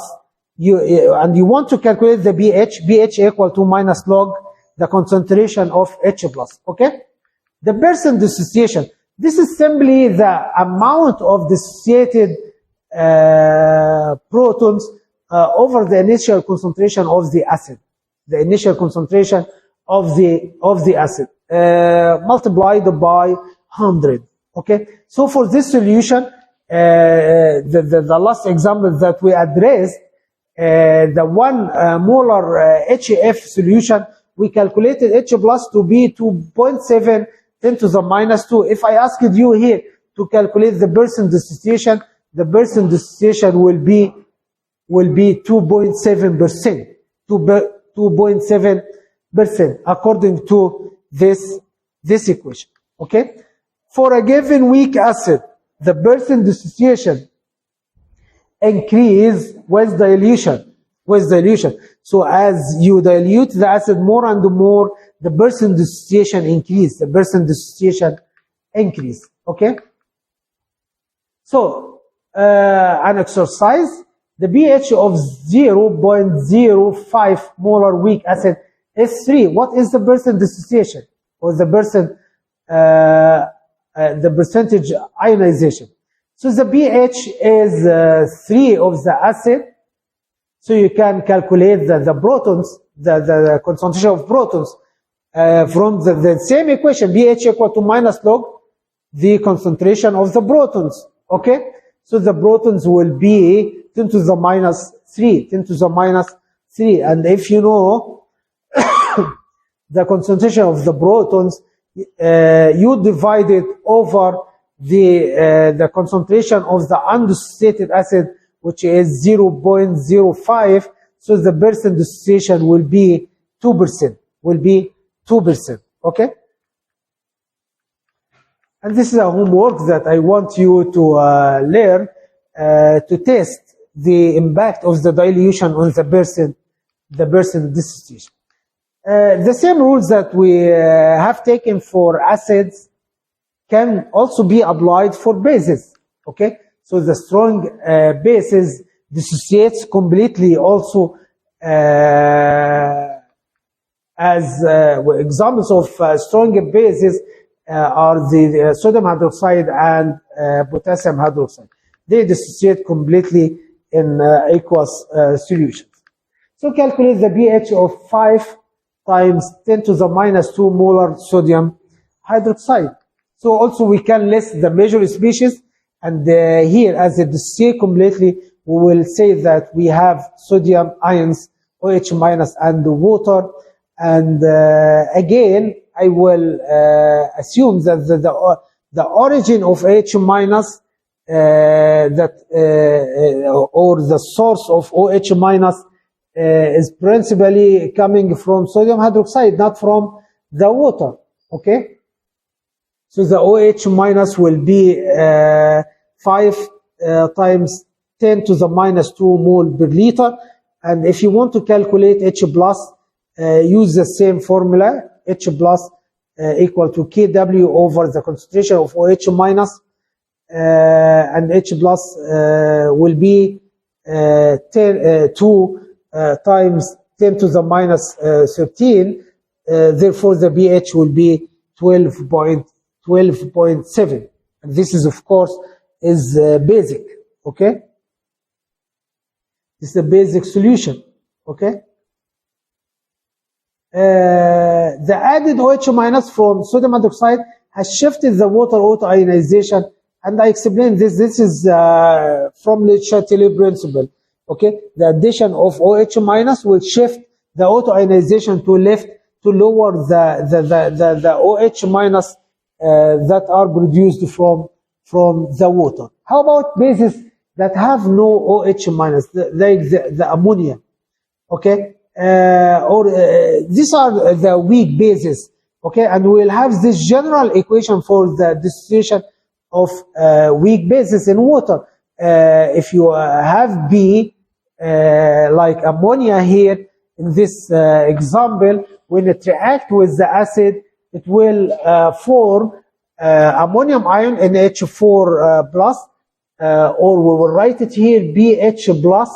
and you want to calculate the pH equal to minus log the concentration of H plus. Okay? The percent dissociation. This is simply the amount of dissociated protons over the initial concentration of the acid. The initial concentration of the acid multiplied by 100. Okay? So for this solution, the last example that we addressed, the 1 molar HF solution, we calculated H plus to be 2.7 10 to the minus 2. If I asked you here to calculate the percent dissociation, the percent dissociation will be 2.7%. 2.7% according to this equation. Okay? For a given weak acid, the percent dissociation increase with dilution. So as you dilute the acid more and more, the percent dissociation increase. Okay? So, an exercise, the pH of 0.05 molar weak acid is 3. What is the percent dissociation? Or the percentage ionization? So the pH is 3 of the acid. So you can calculate the protons, the concentration of protons from the same equation, pH equal to minus log the concentration of the protons. Okay? So the protons will be 10 to the minus 3, 10 to the minus 3. And if you know the concentration of the protons, you divide it over the concentration of the undissociated acid, which is 0.05. So the percent dissociation will be 2%. Will be 2%. Okay? And this is a homework that I want you to learn to test the impact of the dilution on the percent dissociation. The same rules that we have taken for acids can also be applied for bases. Okay, so the strong bases dissociates completely. Also, as examples of strong bases are the sodium hydroxide and potassium hydroxide. They dissociate completely in aqueous solutions. So calculate the pH of 5 times 10 to the minus 2 molar sodium hydroxide. So also we can list the major species, and here as it dissociates completely, we will say that we have sodium ions, OH minus, and water. And again, I will assume that the origin of OH minus or the source of OH minus is principally coming from sodium hydroxide, not from the water. Okay? So the OH minus will be 5 times 10 to the minus 2 mole per liter. And if you want to calculate H plus, use the same formula, H plus equal to Kw over the concentration of OH minus, and H plus will be 2 times 10 to the minus 13, therefore the pH will be 12.7. And this is, of course, is basic, okay? This is a basic solution, okay? The added OH minus from sodium hydroxide has shifted the water autoionization, and I explained this. This is from the Chatelet principle. Okay, the addition of OH minus will shift the autoionization to left to lower the OH minus that are produced from the water. How about bases that have no OH minus, like the ammonia? Okay, these are the weak bases. Okay, and we'll have this general equation for the dissociation of weak bases in water. If you have B, like ammonia here in this example, when it reacts with the acid, it will form ammonium ion NH4 plus, or we will write it here BH plus,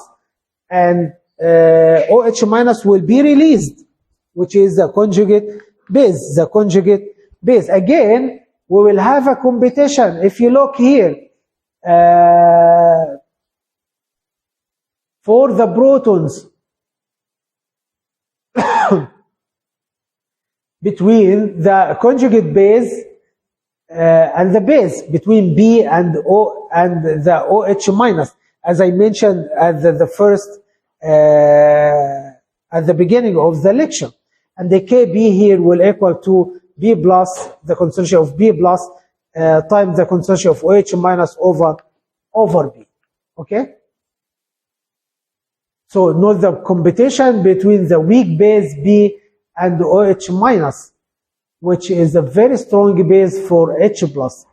and OH minus will be released, which is the conjugate base. The conjugate base. Again, we will have a competition. If you look here, for the protons between the conjugate base and the base, between B and O and the OH minus, as I mentioned at the first at the beginning of the lecture. And the Kb here will equal to B plus, the concentration of B plus times the concentration of OH minus over B. Okay? So note the competition between the weak base B and the OH minus, which is a very strong base for H plus,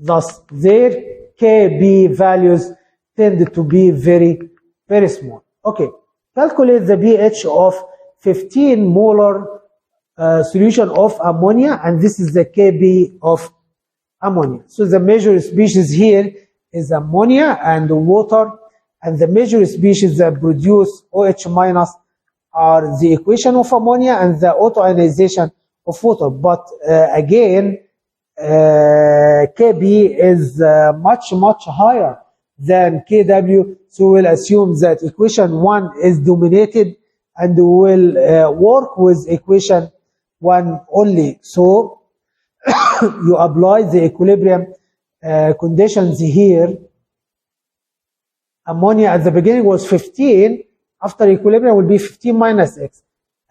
Thus, their Kb values tend to be very, very small. Okay, calculate the pH of 15 molar solution of ammonia, and this is the Kb of ammonia. So the major species here is ammonia and water, and the major species that produce OH minus are the equation of ammonia and the autoionization of water. But again, Kb is much higher than Kw. So we'll assume that equation 1 is dominated, and we'll work with equation 1 only. So you apply the equilibrium conditions here. Ammonia at the beginning was 15. After equilibrium will be 15 minus x.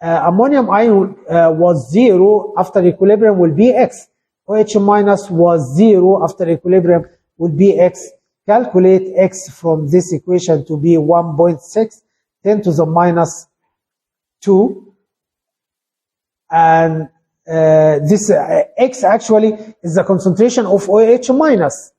Ammonium ion was 0. After equilibrium will be x. OH minus was 0. After equilibrium will be x. Calculate x from this equation to be 1.6, 10 to the minus 2. And this x actually is the concentration of OH minus.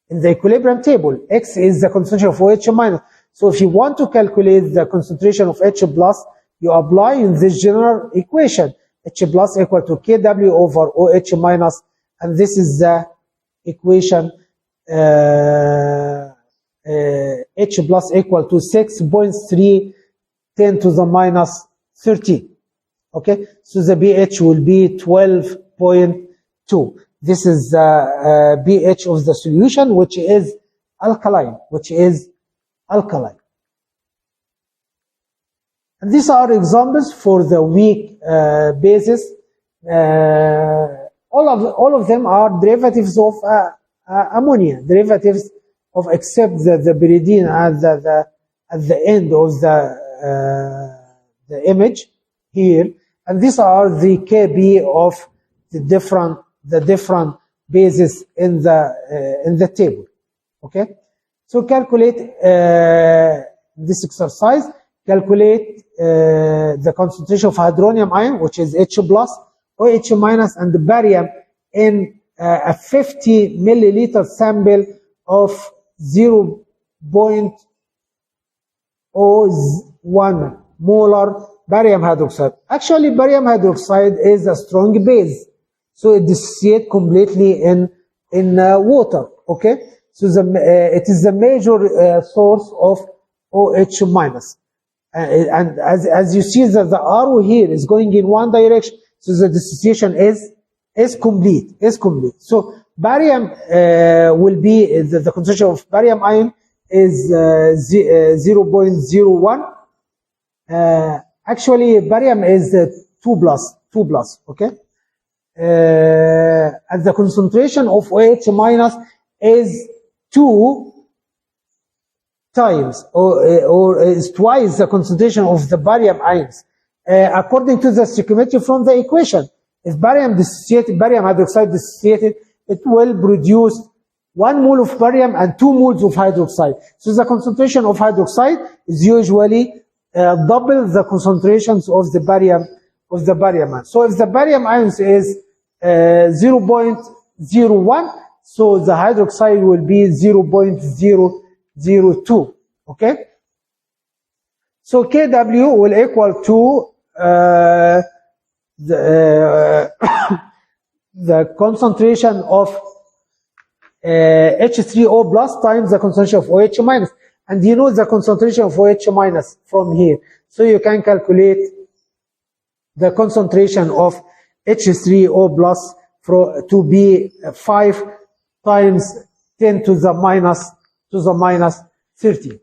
In the equilibrium table, x is the concentration of OH minus. So if you want to calculate the concentration of H plus, you apply in this general equation. H plus equal to Kw over OH minus, and this is the equation H plus equal to 6.3, 10 to the minus 13. Okay, so the pH will be 12.2. This is the pH of the solution, which is alkaline, And these are examples for the weak bases. All of them are derivatives of ammonia, derivatives of except the pyridine at the end of the image here, and these are the Kb of the different bases in the table. Okay, so calculate this exercise. Calculate the concentration of hydronium ion, which is H plus, OH minus, and the barium in a 50 milliliter sample of 0.01 molar barium hydroxide. Actually, barium hydroxide is a strong base, so it dissociates completely in water. Okay, so it is the major source of OH minus. And as you see that the arrow here is going in one direction, so the dissociation is complete. So barium will be the concentration of barium ion is 0.01. Actually, barium is 2 plus. Okay, and the concentration of OH minus is 2 times or is twice the concentration of the barium ions, according to the stoichiometry from the equation. If barium hydroxide dissociated, it will produce 1 mole of barium and 2 moles of hydroxide. So the concentration of hydroxide is usually double the concentrations of the barium ion. So if the barium ions is 0.01, so the hydroxide will be 0.002. Okay, so Kw will equal to the concentration of H3O plus times the concentration of OH minus, and you know the concentration of OH minus from here, so you can calculate the concentration of H3O plus to be 5 times 10 to the minus 30.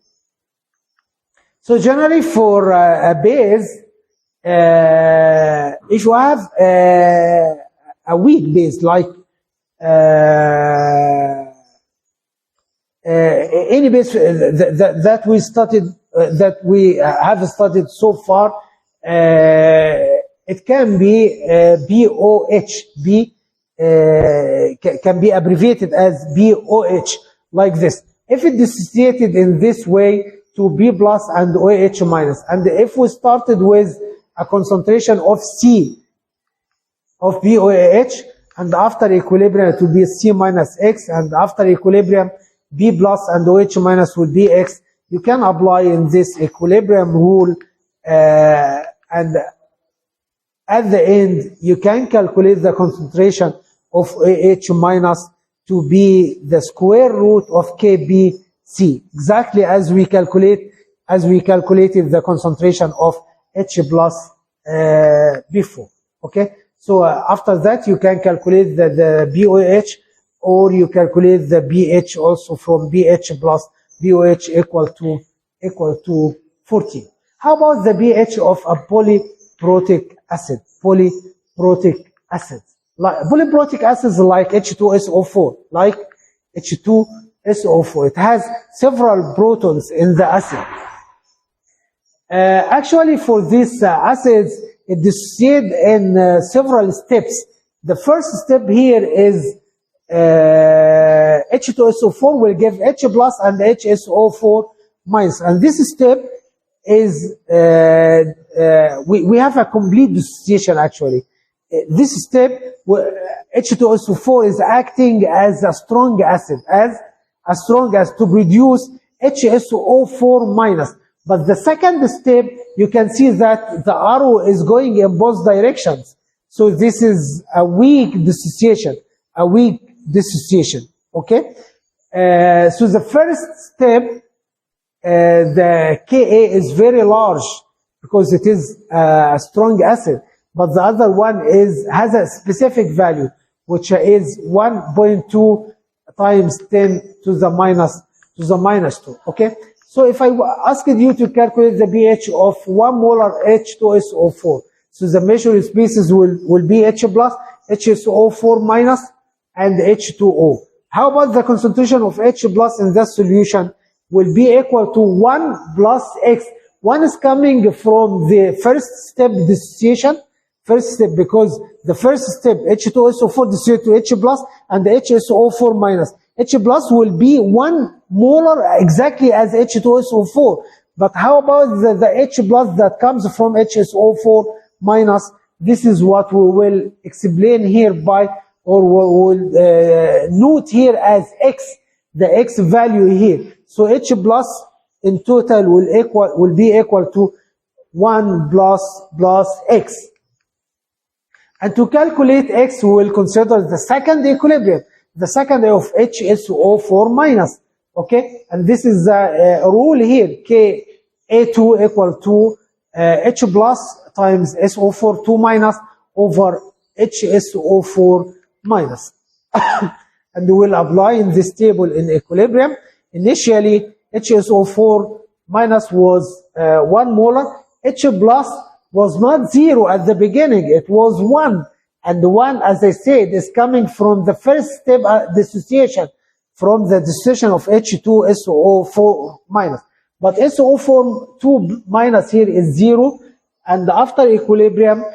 So generally for a base, if you have a weak base like any base that we have studied so far, it can be BOH. Can be abbreviated as BOH like this. If it dissociated in this way to B plus and OH minus, and if we started with a concentration of C of BOH, and after equilibrium it will be C minus X, and after equilibrium B plus and OH minus will be X, you can apply in this equilibrium rule, and at the end you can calculate the concentration of OH minus to be the square root of KBC, exactly as we calculated the concentration of H plus before. Okay, so after that you can calculate the BOH or you calculate the pH also from pH plus pOH equal to 14. How about the pH of a polyprotic acid? Polyprotic acids. Like polyprotic acids like H2SO4, like H2SO4. It has several protons in the acid. Actually, for these acids, it dissociates in several steps. The first step here is H2SO4 will give H plus and HSO4 minus. And this step is, we have a complete dissociation actually. This step, H2SO4 is acting as a strong acid, to produce HSO4 minus. But the second step, you can see that the arrow is going in both directions. So this is a weak dissociation, okay? So the first step, the Ka is very large because it is a strong acid. But the other one has a specific value, which is 1.2 times 10 to the minus 2, okay? So if I asked you to calculate the pH of 1 molar H2SO4, so the measured species will be H plus, HSO4 minus, and H2O. How about the concentration of H plus in that solution will be equal to 1 plus X. 1 is coming from the first step dissociation, because the first step, H2SO4 dissociate to H plus and HSO4 minus. H plus will be 1 molar exactly as H2SO4. But how about the H plus that comes from HSO4 minus? This is what we will explain here by, or we will note here as X, the X value here. So H plus in total will be equal to 1 plus X. And to calculate X, we will consider the second equilibrium, the second of HSO4 minus, okay? And this is a rule here, Ka2 equal to H plus times SO4 2 minus over HSO4 minus. And we will apply in this table in equilibrium. Initially, HSO4 minus was 1 molar. H plus was not 0 at the beginning, it was 1. And the 1, as I said, is coming from the first step dissociation, from the dissociation of H2SO4 minus. But SO4 2 minus here is 0, and after equilibrium,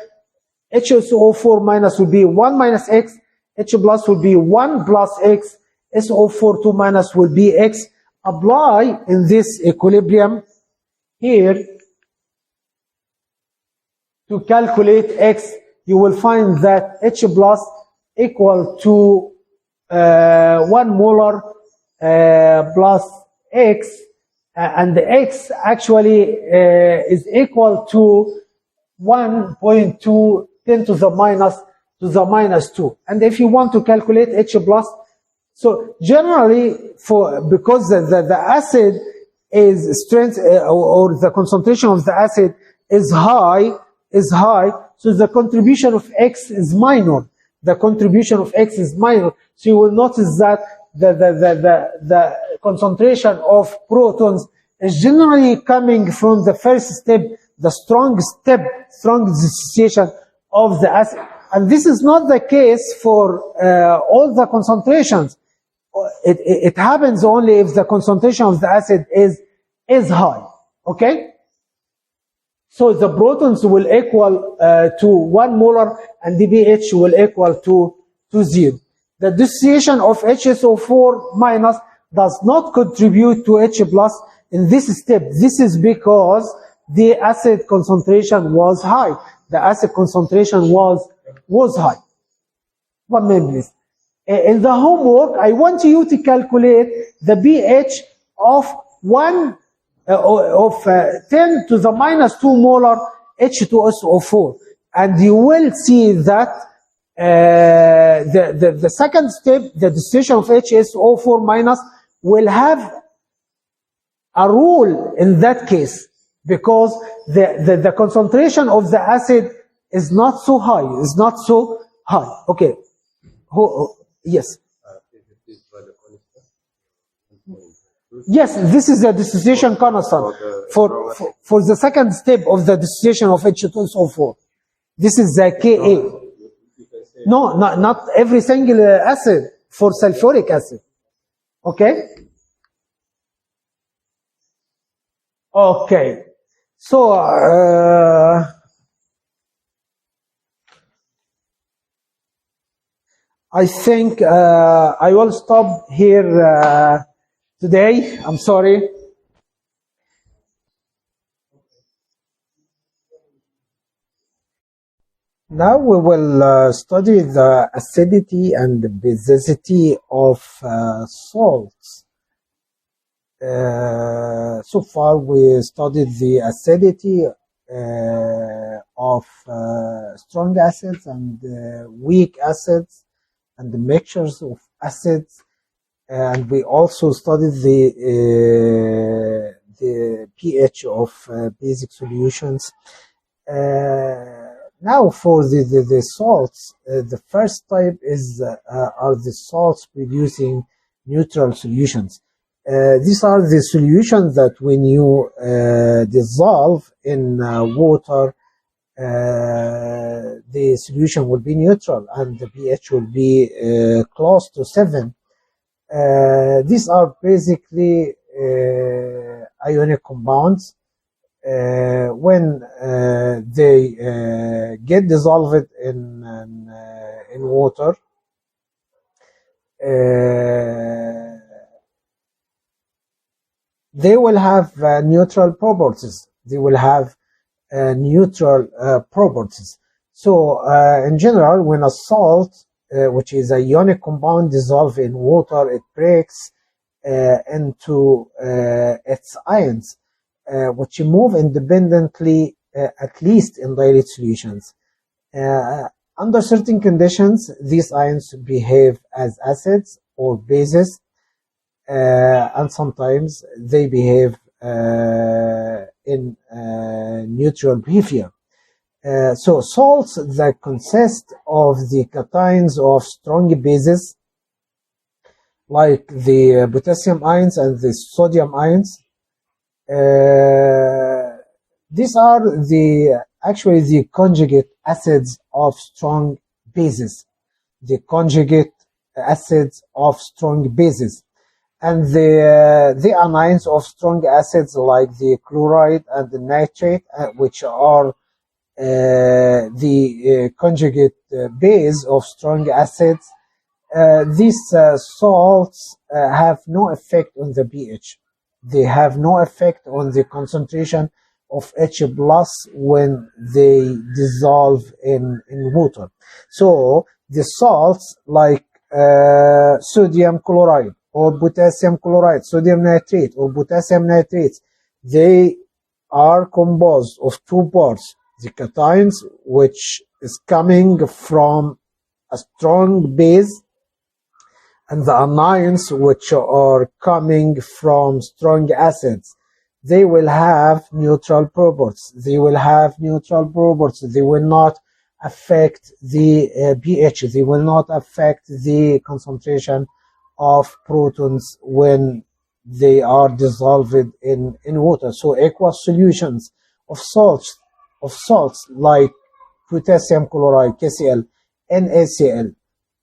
HSO4 minus will be 1 minus X, H plus will be 1 plus X, SO4 2 minus will be X. Apply in this equilibrium here to calculate X. You will find that H plus equal to 1 molar plus X, and the X actually is equal to 1.2 10 to the minus 2. And if you want to calculate H plus, so generally because the acid is strength or the concentration of the acid is high, so the contribution of X is minor. The contribution of X is minor. So you will notice that the concentration of protons is generally coming from the first step, the strong dissociation of the acid. And this is not the case for all the concentrations. It happens only if the concentration of the acid is high. Okay? So the protons will equal to 1 molar and the pH will equal to 0. The dissociation of HSO4 minus does not contribute to H plus in this step. This is because the acid concentration was high. The acid concentration was high. 1 minute, please. In the homework, I want you to calculate the pH of 10 to the minus 2 molar H2SO4. And you will see that the second step, the dissociation of HSO4 minus, will have a rule in that case, because the concentration of the acid is not so high, Okay. Yes. Yes, this is the dissociation constant for the second step of the dissociation of H2SO4. This is the Ka. No, not every single acid for sulfuric acid. Okay? Okay. So, I think I will stop here today. I'm sorry. Now we will study the acidity and the basicity of salts. So far we studied the acidity of strong acids and weak acids and the mixtures of acids, and we also studied the pH of basic solutions. Now for the salts, the first type is are the salts producing neutral solutions. These are the solutions that when you dissolve in water, the solution will be neutral and the pH will be close to 7. These are basically ionic compounds. When they get dissolved in water, they will have neutral properties. They will have neutral properties. So, in general, when a salt, which is a ionic compound, dissolves in water, it breaks into its ions, which move independently, at least in dilute solutions. Under certain conditions, these ions behave as acids or bases, and sometimes they behave in neutral behavior. So salts that consist of the cations of strong bases, like the potassium ions and the sodium ions, these are actually the conjugate acids of strong bases, the conjugate acids of strong bases, and the anions of strong acids like the chloride and the nitrate, which are the conjugate base of strong acids. These salts have no effect on the pH. They have no effect on the concentration of H plus when they dissolve in water. So the salts like sodium chloride or potassium chloride, sodium nitrate or potassium nitrate, they are composed of two parts: the cations, which is coming from a strong base, and the anions, which are coming from strong acids. They will have neutral properties. They will have neutral properties. They will not affect the pH. They will not affect the concentration of protons when they are dissolved in water. So aqueous solutions of salts like potassium chloride, KCl, NaCl,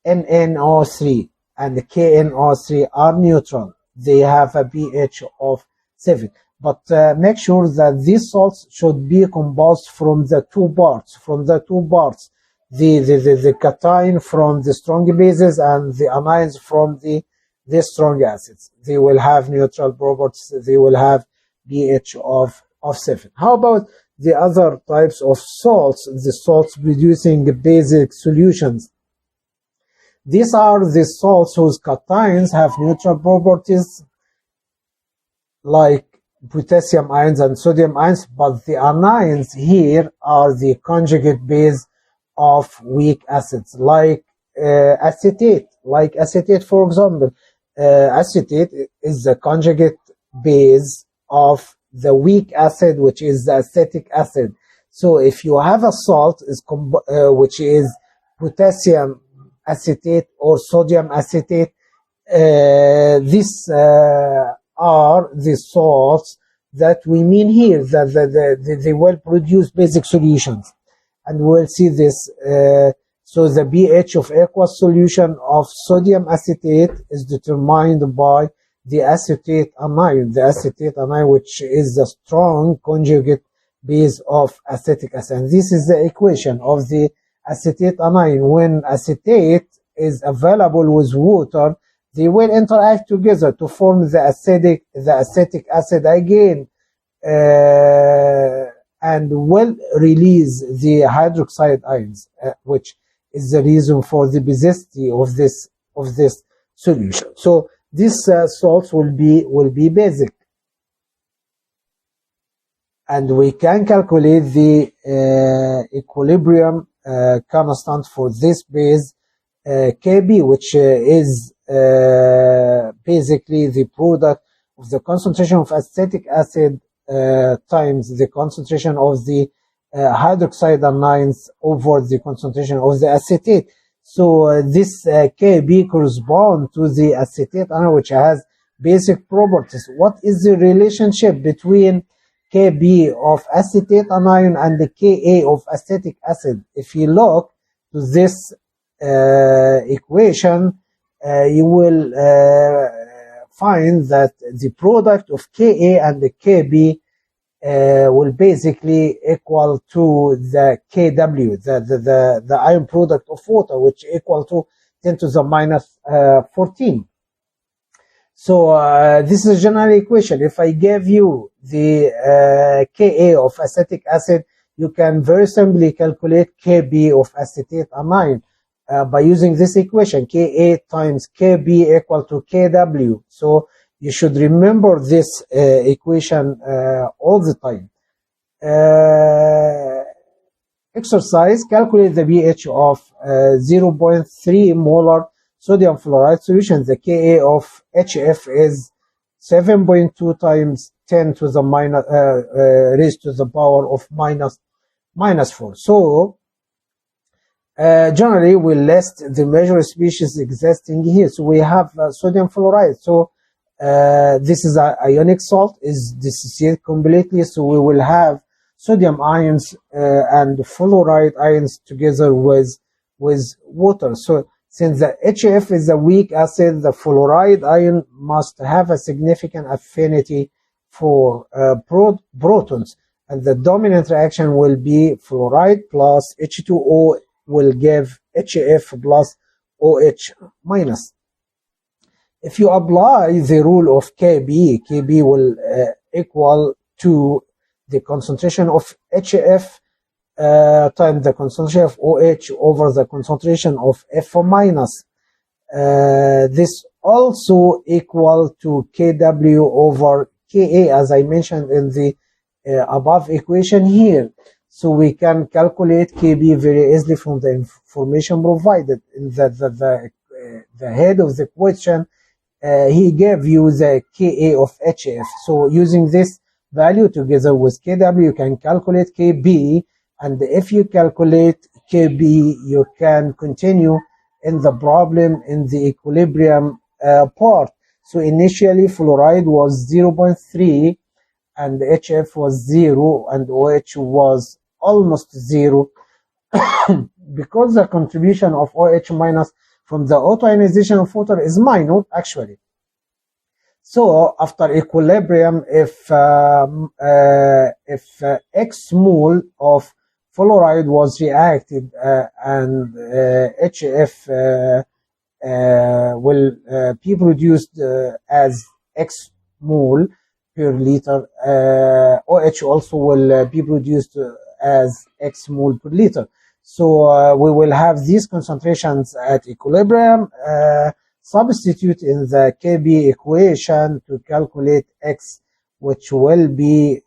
NNO3, and the KNO3 are neutral. They have a pH of 7. But make sure that these salts should be composed from the two parts. The cation from the strong bases and the anions from the strong acids. They will have neutral properties. They will have pH of 7. How about the other types of salts, the salts producing basic solutions? These are the salts whose cations have neutral properties, like potassium ions and sodium ions, but the anions here are the conjugate base of weak acids, like acetate. Like acetate, for example, acetate is the conjugate base of the weak acid, which is the acetic acid. So if you have a salt which is potassium acetate or sodium acetate, this are the salts that we mean here, that they will produce basic solutions. And we'll see this. So the pH of aqueous solution of sodium acetate is determined by the acetate anion. The acetate anion, which is the strong conjugate base of acetic acid. And this is the equation of the acetate anion. When acetate is available with water, they will interact together to form the acetic acid again, and will release the hydroxide ions, which is the reason for the basicity of this solution. So these salts will be basic, and we can calculate the equilibrium constant for this base Kb, which is basically the product of the concentration of acetic acid times the concentration of the hydroxide anions over the concentration of the acetate. So this Kb corresponds to the acetate anion, which has basic properties. What is the relationship between Kb of acetate anion and the Ka of acetic acid? If you look to this equation, you will find that the product of Ka and the Kb will basically equal to the Kw, the ion product of water, which equal to 10 to the minus 14. So this is a general equation. If I give you the Ka of acetic acid, you can very simply calculate Kb of acetate anion by using this equation, Ka times Kb equal to Kw. So you should remember this equation all the time. Exercise, calculate the pH of 0.3 molar sodium fluoride solution. The Ka of HF is 7.2 times 10 to the minus raised to the power of minus 4. So generally we list the major species existing here. So we have sodium fluoride. So this is an ionic salt, is dissociated completely. So we will have sodium ions and fluoride ions together with water. So since the HF is a weak acid, the fluoride ion must have a significant affinity for protons, and the dominant reaction will be fluoride plus H2O will give HF plus OH minus. If you apply the rule of Kb will equal to the concentration of HF times the concentration of OH over the concentration of F minus. This also equal to Kw over Ka, as I mentioned in the above equation here. So we can calculate Kb very easily from the information provided. In the head of the question, he gave you the Ka of HF. So using this value together with Kw, you can calculate Kb. And if you calculate Kb, you can continue in the problem in the equilibrium part. So initially fluoride was 0.3 and HF was 0 and OH was almost 0 because the contribution of OH minus from the autoionization of water is minor actually. So after equilibrium, if X mole of fluoride was reacted and HF will be produced as X mole per liter, OH also will be produced as X mole per liter. So we will have these concentrations at equilibrium. Substitute in the Kb equation to calculate X, which will be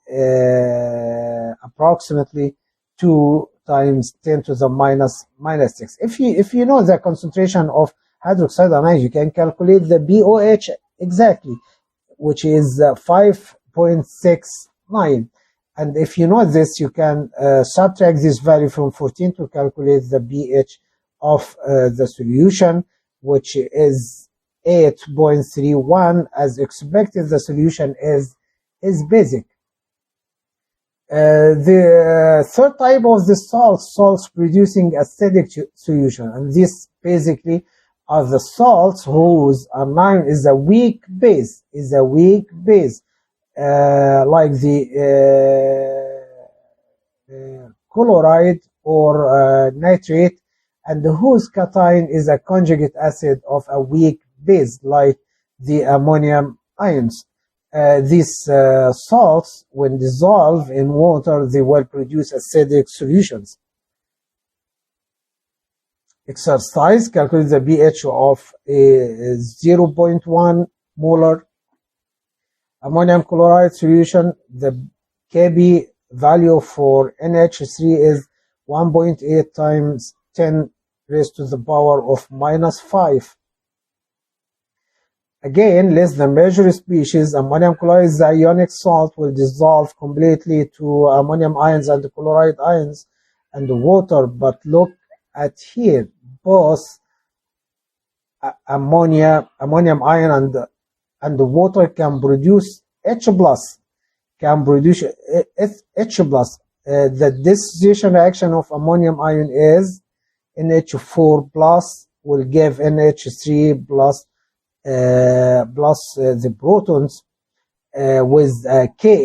approximately 2 times 10 to the minus 6. If you know the concentration of hydroxide anion, you can calculate the BOH exactly, which is 5.69. And if you know this, you can subtract this value from 14 to calculate the pH of the solution, which is 8.31. As expected, the solution is basic. The third type of the salts producing acidic solution, and this basically are the salts whose anion is a weak base, like the chloride or nitrate, and whose cation is a conjugate acid of a weak base, like the ammonium ions. These salts, when dissolved in water, they will produce acidic solutions. Exercise: calculate the pH of a 0.1 molar ammonium chloride solution. The Kb value for NH3 is 1.8 times 10 raised to the power of -5. Again, less the measured species. Ammonium chloride is the ionic salt, will dissolve completely to ammonium ions and chloride ions and water. But look at here, both ammonium ion and the water can produce H+. The dissociation reaction of ammonium ion is NH4 plus will give NH3 plus the protons with Ka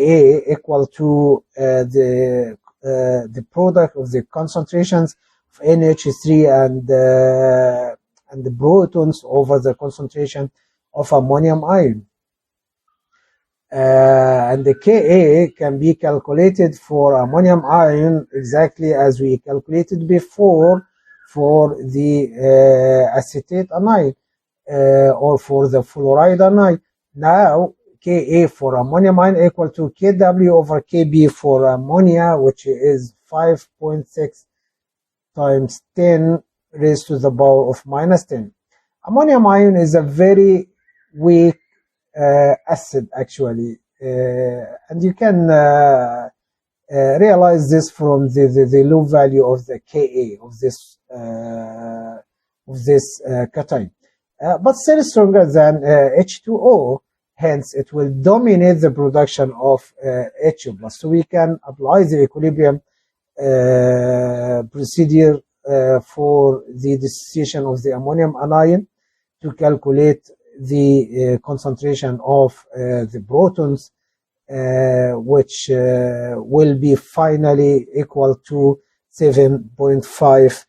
equal to the product of the concentrations of NH3 and the protons over the concentration of ammonium ion. And the Ka can be calculated for ammonium ion exactly as we calculated before for the acetate anion or for the fluoride anion. Now Ka for ammonium ion equal to Kw over Kb for ammonia, which is 5.6 times 10 raised to the power of -10. Ammonium ion is a very weak acid actually, and you can realize this from the low value of the Ka of this cation, but still stronger than H2O. Hence, it will dominate the production of H+. So we can apply the equilibrium procedure for the dissociation of the ammonium anion to calculate the concentration of the protons, which will be finally equal to 7.5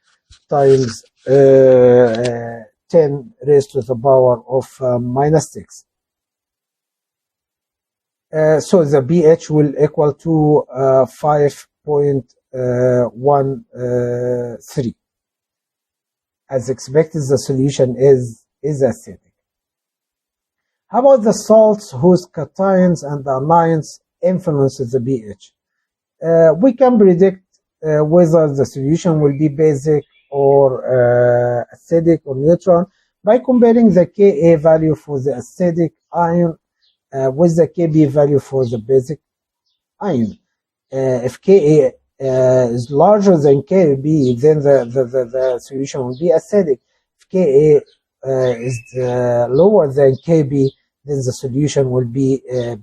times 10 raised to the power of -6. So the pH will equal to 5.13. As expected, the solution is acidic. How about the salts whose cations and anions influence the pH? We can predict whether the solution will be basic or acidic or neutral by comparing the Ka value for the acidic ion with the Kb value for the basic ion. If Ka is larger than Kb, then the solution will be acidic. If Ka is lower than Kb, then the solution will be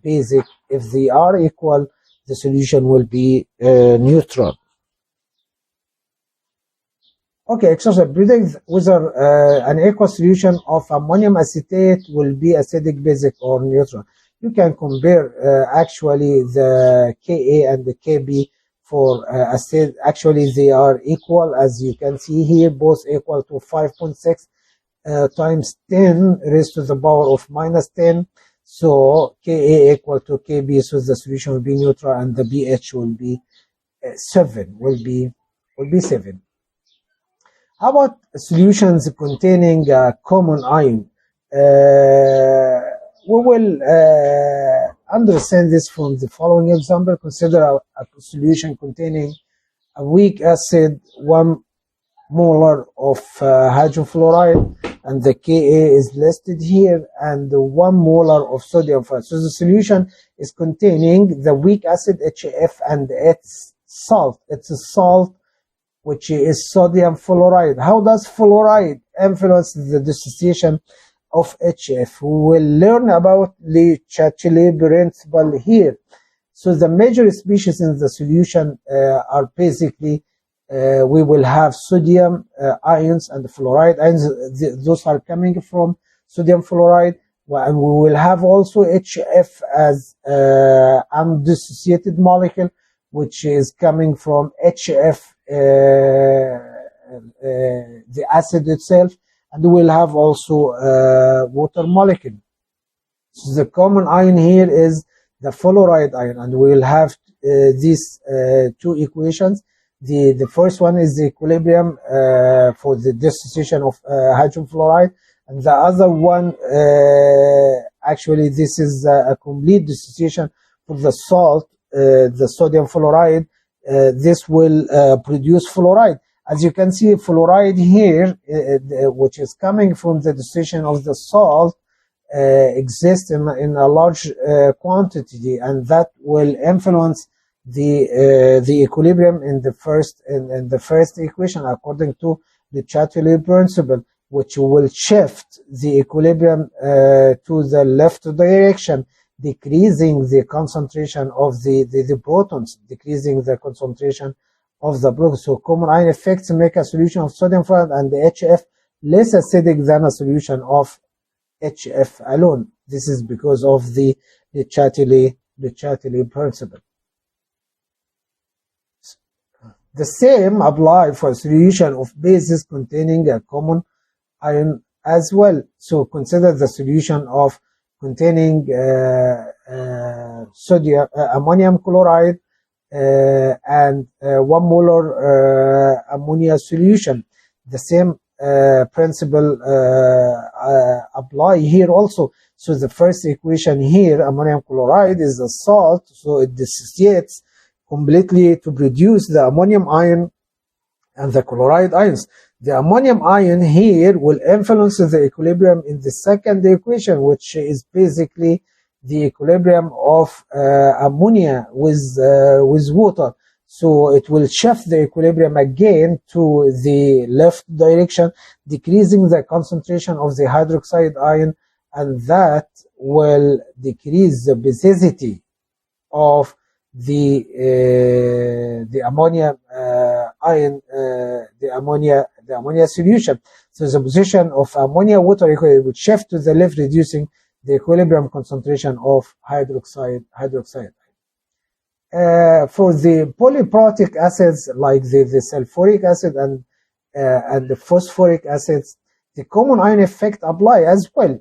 basic. If they are equal, the solution will be neutral. Okay, exercise: predict whether an aqueous solution of ammonium acetate will be acidic, basic, or neutral. You can compare actually the Ka and the Kb for acid. Actually, they are equal, as you can see here, both equal to 5.6 times 10 raised to the power of -10. So Ka equal to Kb, so the solution will be neutral, and the pH will be 7. Will be 7. How about solutions containing a common ion? We will understand this from the following example. Consider a solution containing a weak acid, 1 molar of hydrogen fluoride, and the Ka is listed here, and 1 molar of sodium fluoride. So the solution is containing the weak acid HF and its salt. It's a salt which is sodium fluoride. How does fluoride influence the dissociation of HF. We will learn about the Chatelet principle here. So the major species in the solution are basically, we will have sodium ions and fluoride ions. Those are coming from sodium fluoride. And we will have also HF as undissociated molecule, which is coming from HF, the acid itself, and we'll have also water molecule. So the common ion here is the fluoride ion, and we'll have these two equations. The first one is the equilibrium for the dissociation of hydrogen fluoride, and the other one, actually this is a complete dissociation for the salt, the sodium fluoride. This will produce fluoride. As you can see, fluoride here, which is coming from the dissociation of the salt, exists in a large quantity, and that will influence the equilibrium in the first equation, according to the Chatelet principle, which will shift the equilibrium to the left direction, decreasing the concentration of the protons, decreasing the concentration of the protons. So common ion effects make a solution of sodium fluoride and the HF less acidic than a solution of HF alone. This is because of the Chatelet principle. The same applies for a solution of bases containing a common ion as well. So consider the solution of containing sodium ammonium chloride and 1 molar ammonia solution. The same principle apply here also. So the first equation here, ammonium chloride, is a salt, so it dissociates completely to produce the ammonium ion and the chloride ions. The ammonium ion here will influence the equilibrium in the second equation, which is basically the equilibrium of ammonia with water. So it will shift the equilibrium again to the left direction, decreasing the concentration of the hydroxide ion, and that will decrease the basicity of the ammonia ion, the ammonia solution. So the position of ammonia water would shift to the left, reducing the equilibrium concentration of hydroxide ion. For the polyprotic acids like the sulfuric acid and the phosphoric acids, the common ion effect apply as well.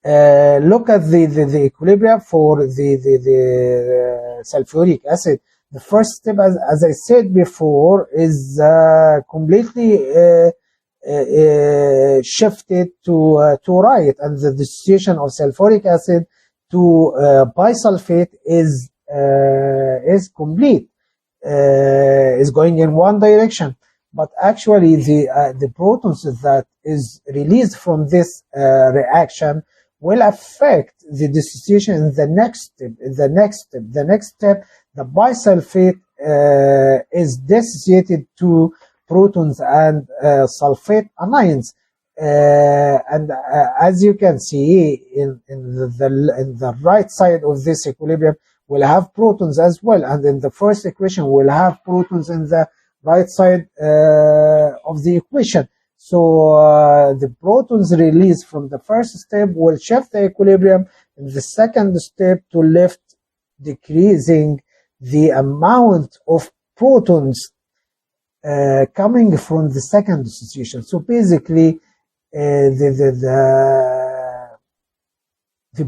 Look at the equilibrium for the sulfuric acid. The first step, as I said before, is completely shifted to right, and the dissociation of sulfuric acid to bisulfate is complete, is going in one direction. But actually, the protons that is released from this reaction will affect the dissociation in the next step. The next step, the bisulfate is dissociated to protons and sulfate anions. And as you can see, in the right side of this equilibrium, we'll have protons as well. And in the first equation, we'll have protons in the right side of the equation. So the protons released from the first step will shift the equilibrium in the second step to left, decreasing the amount of protons coming from the second dissociation. So basically, the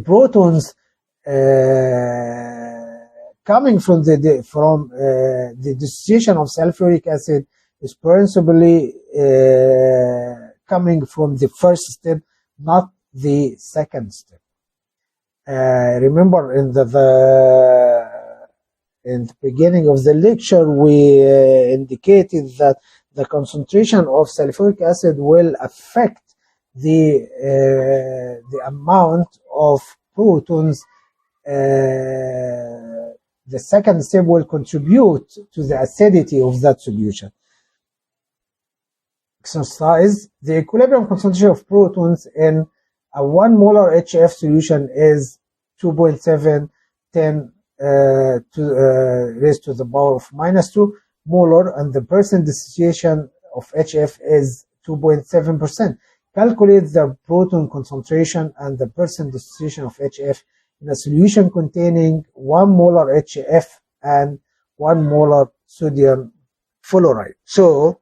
protons coming from the dissociation of sulfuric acid is principally coming from the first step, not the second step. Remember, in the beginning of the lecture, we indicated that the concentration of sulfuric acid will affect the amount of protons. The second step will contribute to the acidity of that solution. exercise, the equilibrium concentration of protons in a 1 molar HF solution is 2.710 raised to the power of -2 molar, and the percent dissociation of HF is 2.7%. Calculate the proton concentration and the percent dissociation of HF in a solution containing 1 molar HF and 1 molar sodium fluoride. So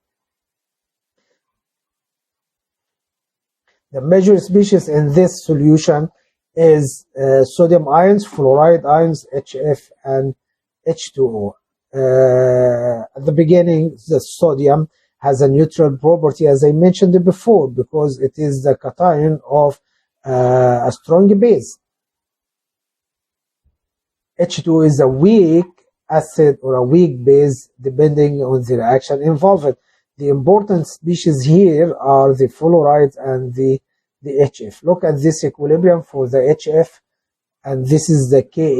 the major species in this solution is sodium ions, fluoride ions, HF, and H2O. At the beginning, the sodium has a neutral property, as I mentioned before, because it is the cation of a strong base. H2O is a weak acid or a weak base, depending on the reaction involved. The important species here are the fluorides and the HF. Look at this equilibrium for the HF, and this is the Ka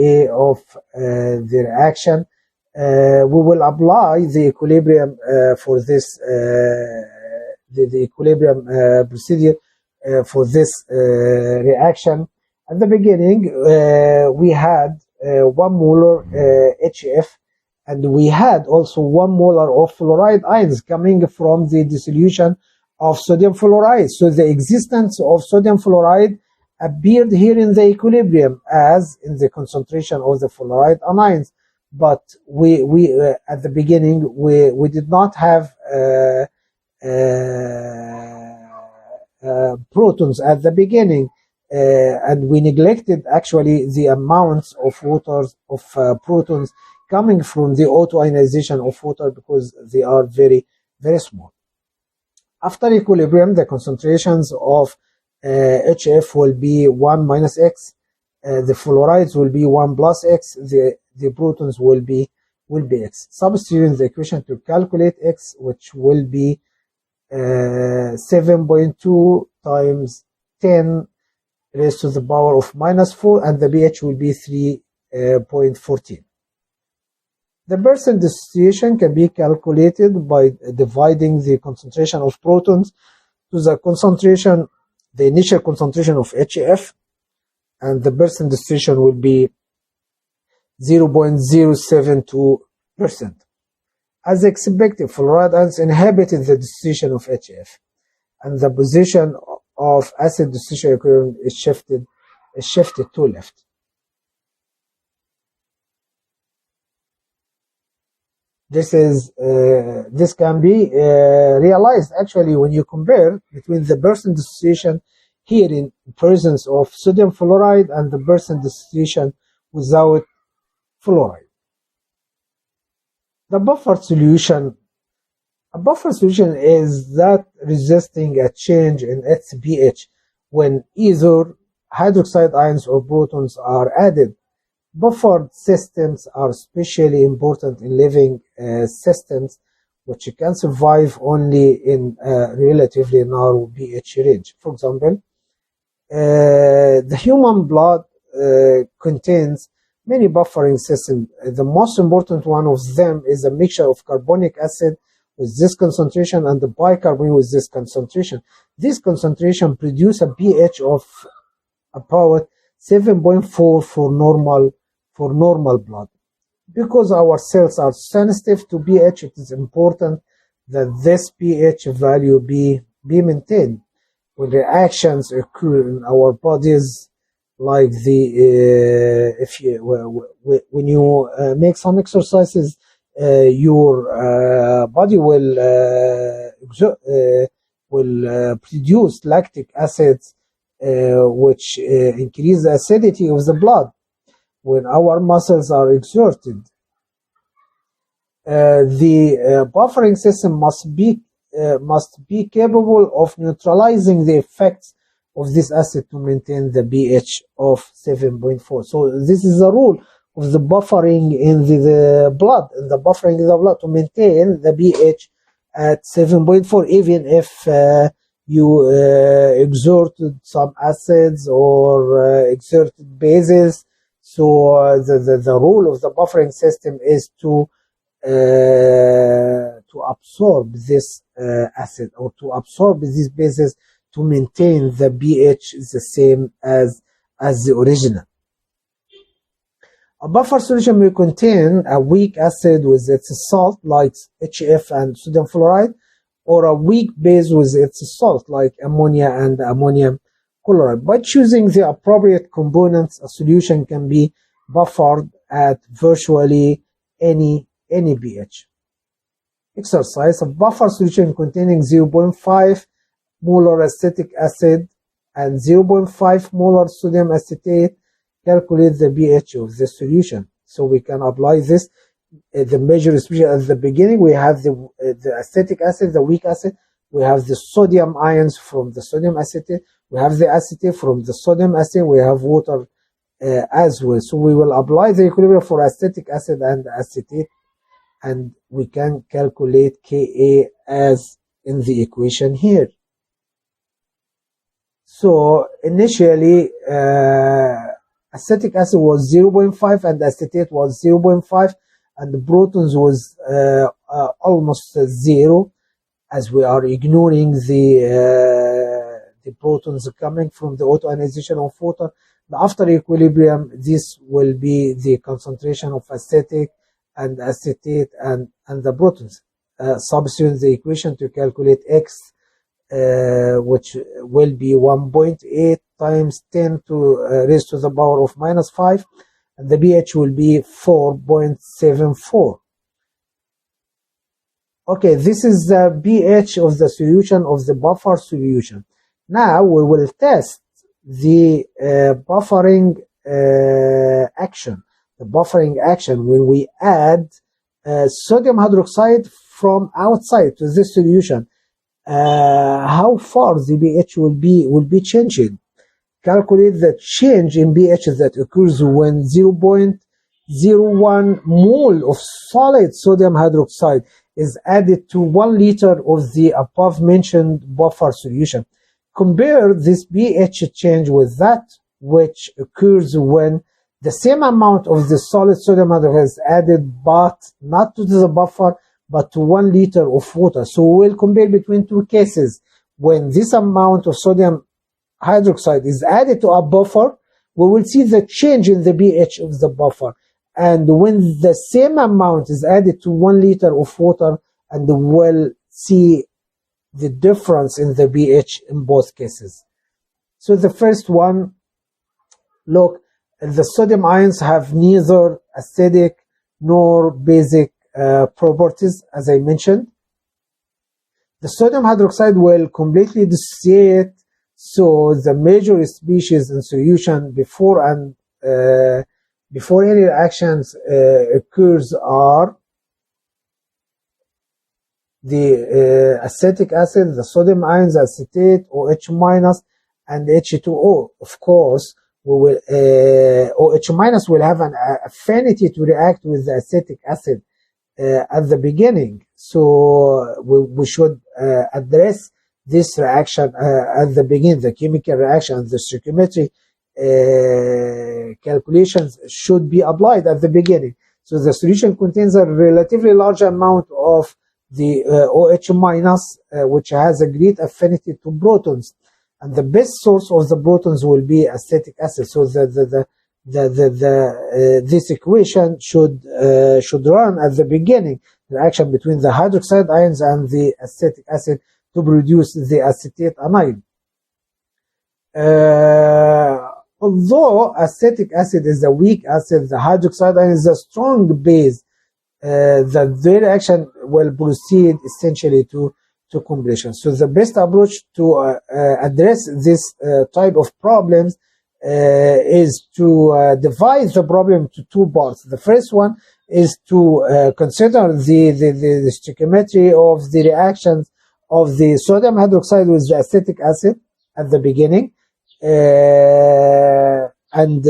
of the reaction. We will apply the equilibrium for this, the equilibrium procedure for this reaction. At the beginning, we had 1 molar HF, and we had also 1 molar of fluoride ions coming from the dissolution of sodium fluoride. So the existence of sodium fluoride appeared here in the equilibrium as in the concentration of the fluoride anions. But we at the beginning we did not have protons at the beginning, and we neglected actually the amounts of protons coming from the autoionization of water because they are very, very small. After equilibrium, the concentrations of HF will be 1 minus X, the fluorides will be 1 plus X, the protons will be X. Substituting the equation to calculate X, which will be 7.2 times 10 raised to the power of -4, and the pH will be 3.14. The percent dissociation can be calculated by dividing the concentration of protons to the concentration, the initial concentration of HF, and the percent dissociation will be 0.072%. As expected, fluoride ions inhibited the dissociation of HF, and the position of acid dissociation equilibrium is shifted to left. This can be realized actually when you compare between the percent dissociation here in presence of sodium fluoride and the percent dissociation without fluoride. The buffer solution. A buffer solution is that resisting a change in its pH when either hydroxide ions or protons are added. Buffered systems are especially important in living systems which can survive only in a relatively narrow pH range. For example, the human blood contains many buffering systems. The most important one of them is a mixture of carbonic acid with this concentration and the bicarbonate with this concentration. This concentration produces a pH of about 7.4 for normal blood. Because our cells are sensitive to pH, it is important that this pH value be maintained. When reactions occur in our bodies, like when you make some exercises, your body will produce lactic acids, which increase the acidity of the blood when our muscles are exerted. The buffering system must be capable of neutralizing the effects of this acid to maintain the pH of 7.4. So this is the rule of the buffering in the blood, to maintain the pH at 7.4, even if you exerted some acids or exerted bases. So the rule of the buffering system is to to absorb this acid or to absorb these bases to maintain the pH is the same as the original. A buffer solution may contain a weak acid with its salt like HF and sodium fluoride, or a weak base with its salt like ammonia and ammonium chloride. By choosing the appropriate components, a solution can be buffered at virtually any pH. Exercise: a buffer solution containing 0.5 molar acetic acid and 0.5 molar sodium acetate. Calculate the pH of the solution. So we can apply this. The measure, especially at the beginning, we have the acetic acid, the weak acid. We have the sodium ions from the sodium acetate. We have the acetate from the sodium acetate. We have water as well. So we will apply the equilibrium for acetic acid and acetate, and we can calculate Ka as in the equation here. So initially, acetic acid was 0.5 and acetate was 0.5, and the protons was almost 0, as we are ignoring the protons coming from the autoionization of water. After equilibrium, this will be the concentration of acetic and acetate and the protons. Substitute the equation to calculate X, which will be 1.8 times 10 to raised to the power of -5, and the pH will be 4.74. Okay, this is the pH of the solution of the buffer solution. Now we will test the buffering action. The buffering action when we add sodium hydroxide from outside to this solution. How far the pH will be changing. Calculate the change in pH that occurs when 0.01 mole of solid sodium hydroxide is added to 1 liter of the above mentioned buffer solution. Compare this pH change with that which occurs when the same amount of the solid sodium hydroxide is added, but not to the buffer, but to 1 liter of water. So we will compare between two cases. When this amount of sodium hydroxide is added to a buffer, we will see the change in the pH of the buffer. And when the same amount is added to 1 liter of water, and we'll see the difference in the pH in both cases. So the first one, look, the sodium ions have neither acidic nor basic properties, as I mentioned. The sodium hydroxide will completely dissociate, so the major species in solution before any reactions occurs are the acetic acid, the sodium ions, acetate, OH- and H2O. Of course, we will OH- will have an affinity to react with the acetic acid at the beginning, so we should address this reaction at the beginning. The chemical reaction, the stoichiometry calculations should be applied at the beginning. So the solution contains a relatively large amount of the OH-, which has a great affinity to protons, and the best source of the protons will be acetic acid. So this equation should run at the beginning, the reaction between the hydroxide ions and the acetic acid to produce the acetate anion. Although acetic acid is a weak acid, the hydroxide ion is a strong base. The reaction will proceed essentially to combustion. So the best approach to address this type of problems is to divide the problem to two parts. The first one is to consider the stoichiometry of the reactions of the sodium hydroxide with the acetic acid at the beginning, and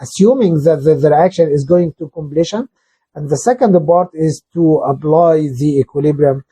assuming that the reaction is going to completion. And the second part is to apply the equilibrium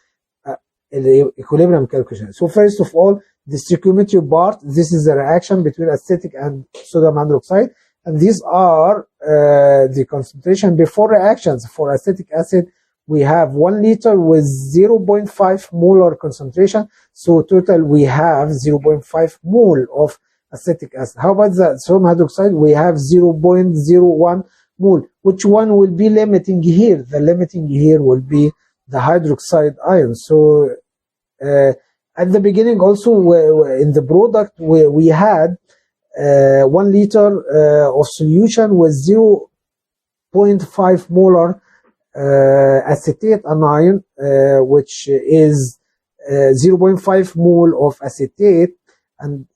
calculation. So first of all, the stoichiometry part, this is the reaction between acetic and sodium hydroxide, and these are the concentration before reactions. For acetic acid, we have 1 liter with 0.5 molar concentration. So total we have 0.5 mole of acetic acid. How about the sodium hydroxide? We have 0.01 mole. Which one will be limiting here? The limiting here will be the hydroxide ion. So at the beginning also in the product we had 1 liter of solution with 0.5 molar acetate anion, which is 0.5 mole of acetate, and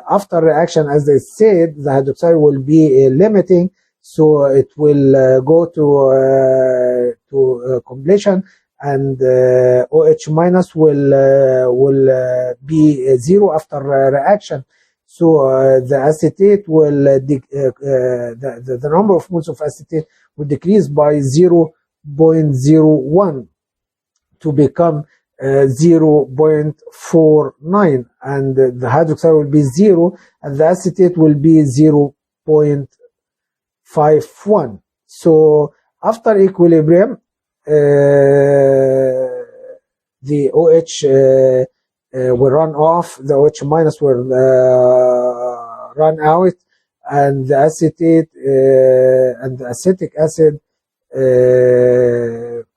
after reaction, as I said, the hydroxide will be limiting, so it will go to completion, and OH minus will be 0 after reaction. So the acetate will the number of moles of acetate will decrease by 0.01 to become 0.49, and the hydroxide will be 0 and the acetate will be 0.51. So after equilibrium, the OH will run off, the OH minus will run out, and the acetate and the acetic acid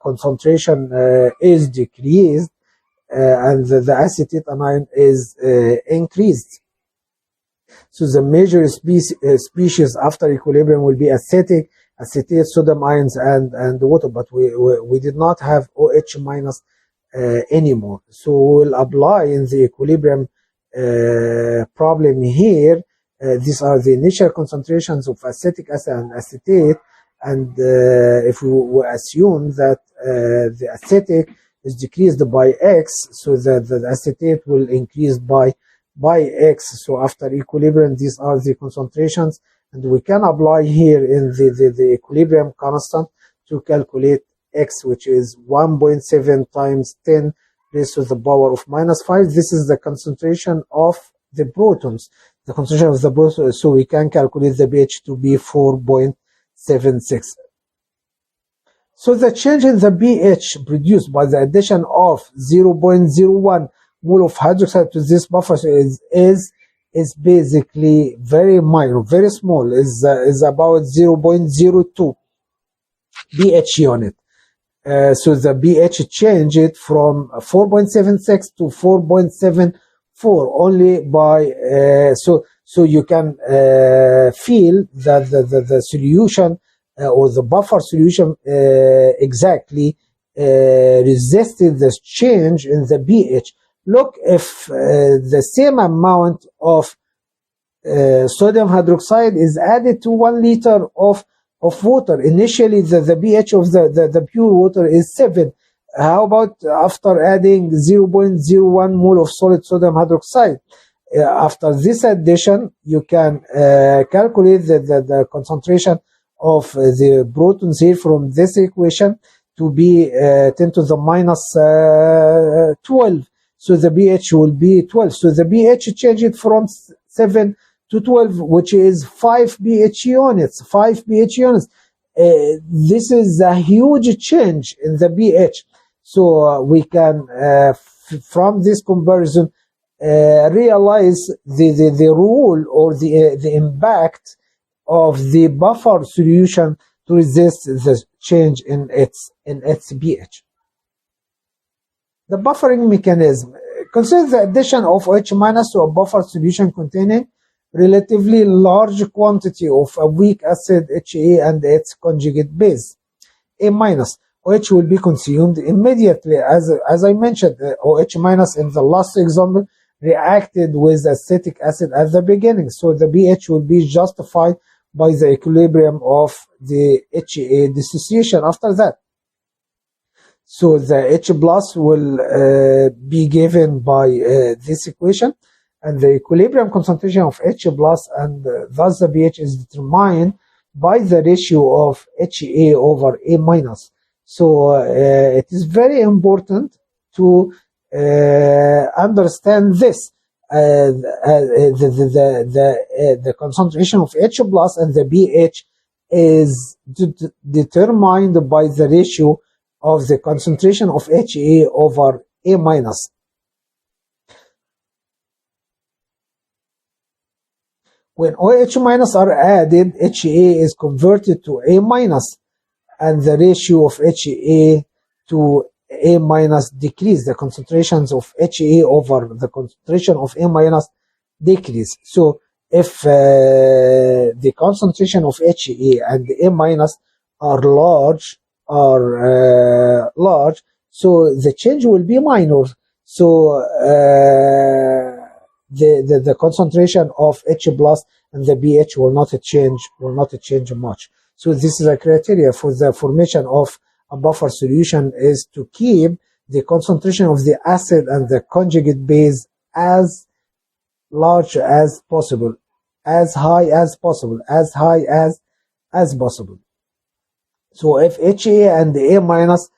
concentration is decreased, and the acetate anion is increased. So the major species after equilibrium will be acetic, acetate, sodium ions, and water, but we did not have OH minus anymore. So we'll apply in the equilibrium problem here. These are the initial concentrations of acetic acid and acetate, and if we assume that the acetic is decreased by X, so that the acetate will increase by X. So after equilibrium, these are the concentrations, and we can apply here in the equilibrium constant to calculate X, which is 1.7 times 10 raised to the power of minus 5. This is the concentration of the protons, the concentration of the protons, so we can calculate the pH to be 4.76. So the change in the pH produced by the addition of 0.01 mole of hydroxide to this buffer is basically very minor, very small, is about 0.02 pH unit. So the pH changed from 4.76 to 4.74 only by so you can feel that the solution or the buffer solution exactly resisted this change in the pH. Look, if the same amount of sodium hydroxide is added to 1 liter of water, initially the pH of the pure water is 7. How about after adding 0.01 mole of solid sodium hydroxide? After this addition, you can calculate the concentration of the protons here from this equation to be 10 to the minus 12. So the pH will be 12. So the pH changed from 7 to 12, which is 5 pH units. 5 pH units. This is a huge change in the pH. So we can, from this comparison, realize the role or the impact of the buffer solution to resist the change in its pH. The buffering mechanism. Consider the addition of OH minus to a buffer solution containing relatively large quantity of a weak acid HA and its conjugate base, A minus. OH will be consumed immediately. As I mentioned, OH minus in the last example reacted with acetic acid at the beginning, so the pH will be justified by the equilibrium of the HA dissociation after that. So the H plus will be given by this equation, and the equilibrium concentration of H plus, and thus the pH is determined by the ratio of HA over A minus. So it is very important to understand this. The concentration of H plus and the pH is determined by the ratio of the concentration of HA over A minus. When OH minus are added, HA is converted to A minus, and the ratio of HA to A minus decrease. The concentrations of HA over the concentration of A minus decrease. So if the concentration of HA and A minus are large, so the change will be minor. So the concentration of H plus and the pH will not change much. So this is a criteria for the formation of a buffer solution, is to keep the concentration of the acid and the conjugate base as large as possible, as high as possible, as high as possible. So if HA and A minus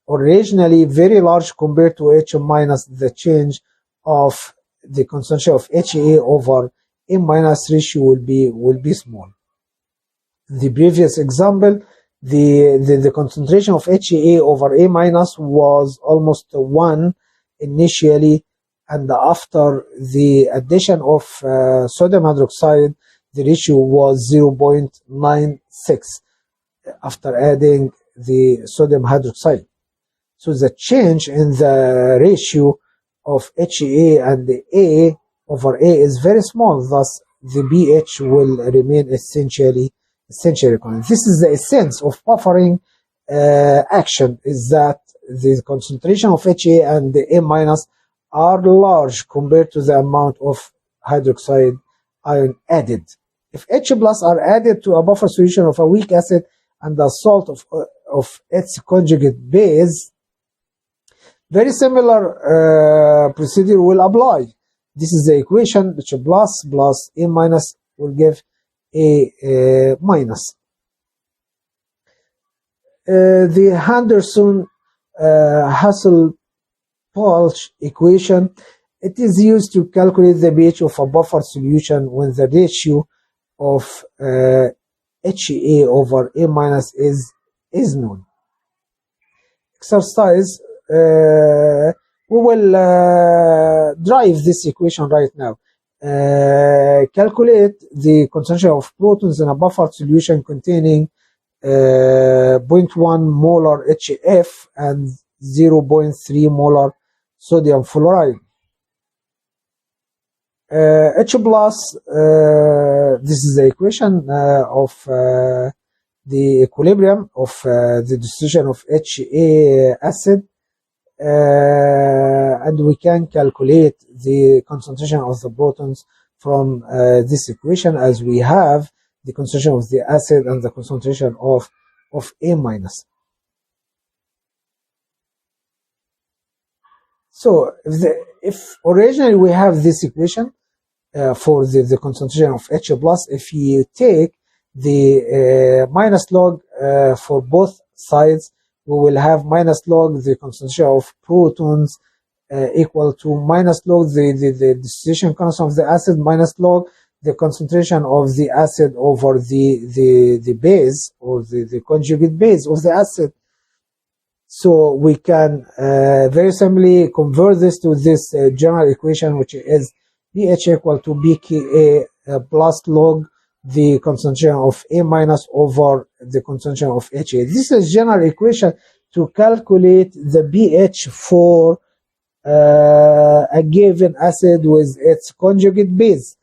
originally very large compared to H minus, the change of the concentration of HA over A minus ratio will be small. In the previous example, the concentration of HA over A minus was almost 1 initially, and after the addition of sodium hydroxide, the ratio was 0.96 after adding the sodium hydroxide. So the change in the ratio of HA and A over A is very small, thus the pH will remain essentially constant. This is the essence of buffering action, is that the concentration of HA and the A minus are large compared to the amount of hydroxide ion added. If H plus are added to a buffer solution of a weak acid and the salt of its conjugate base, very similar procedure will apply. This is the equation, H plus plus A minus will give A minus. The Henderson-Hasselbalch equation, it is used to calculate the pH of a buffer solution when the ratio of HA over A minus is known. Exercise, we will drive this equation right now. Calculate the concentration of protons in a buffer solution containing 0.1 molar HF and 0.3 molar sodium fluoride. H plus, this is the equation of the equilibrium of the dissociation of HA acid, and we can calculate the concentration of the protons from this equation, as we have the concentration of the acid and the concentration of A minus. So if originally we have this equation for the concentration of H plus, if you take the minus log for both sides, we will have minus log the concentration of protons equal to minus log the dissociation constant of the acid minus log the concentration of the acid over the base, or the conjugate base of the acid. So we can very simply convert this to this general equation, which is pH equal to pKa plus log the concentration of A minus over the concentration of HA. This is general equation to calculate the pH for a given acid with its conjugate base.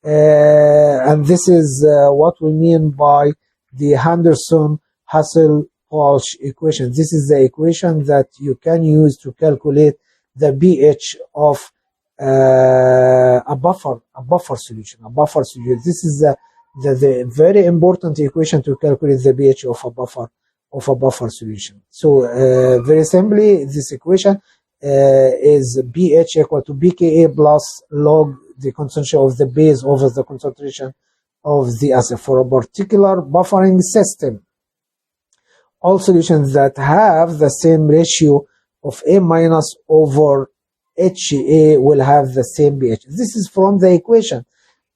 And this is what we mean by the Henderson-Hasselbalch equation. This is the equation that you can use to calculate the pH of a buffer solution. This is the very important equation to calculate the pH of a buffer solution. So very simply, this equation is pH equal to pKa plus log the concentration of the base over the concentration of the acid for a particular buffering system. All solutions that have the same ratio of A minus over HA will have the same pH. This is from the equation.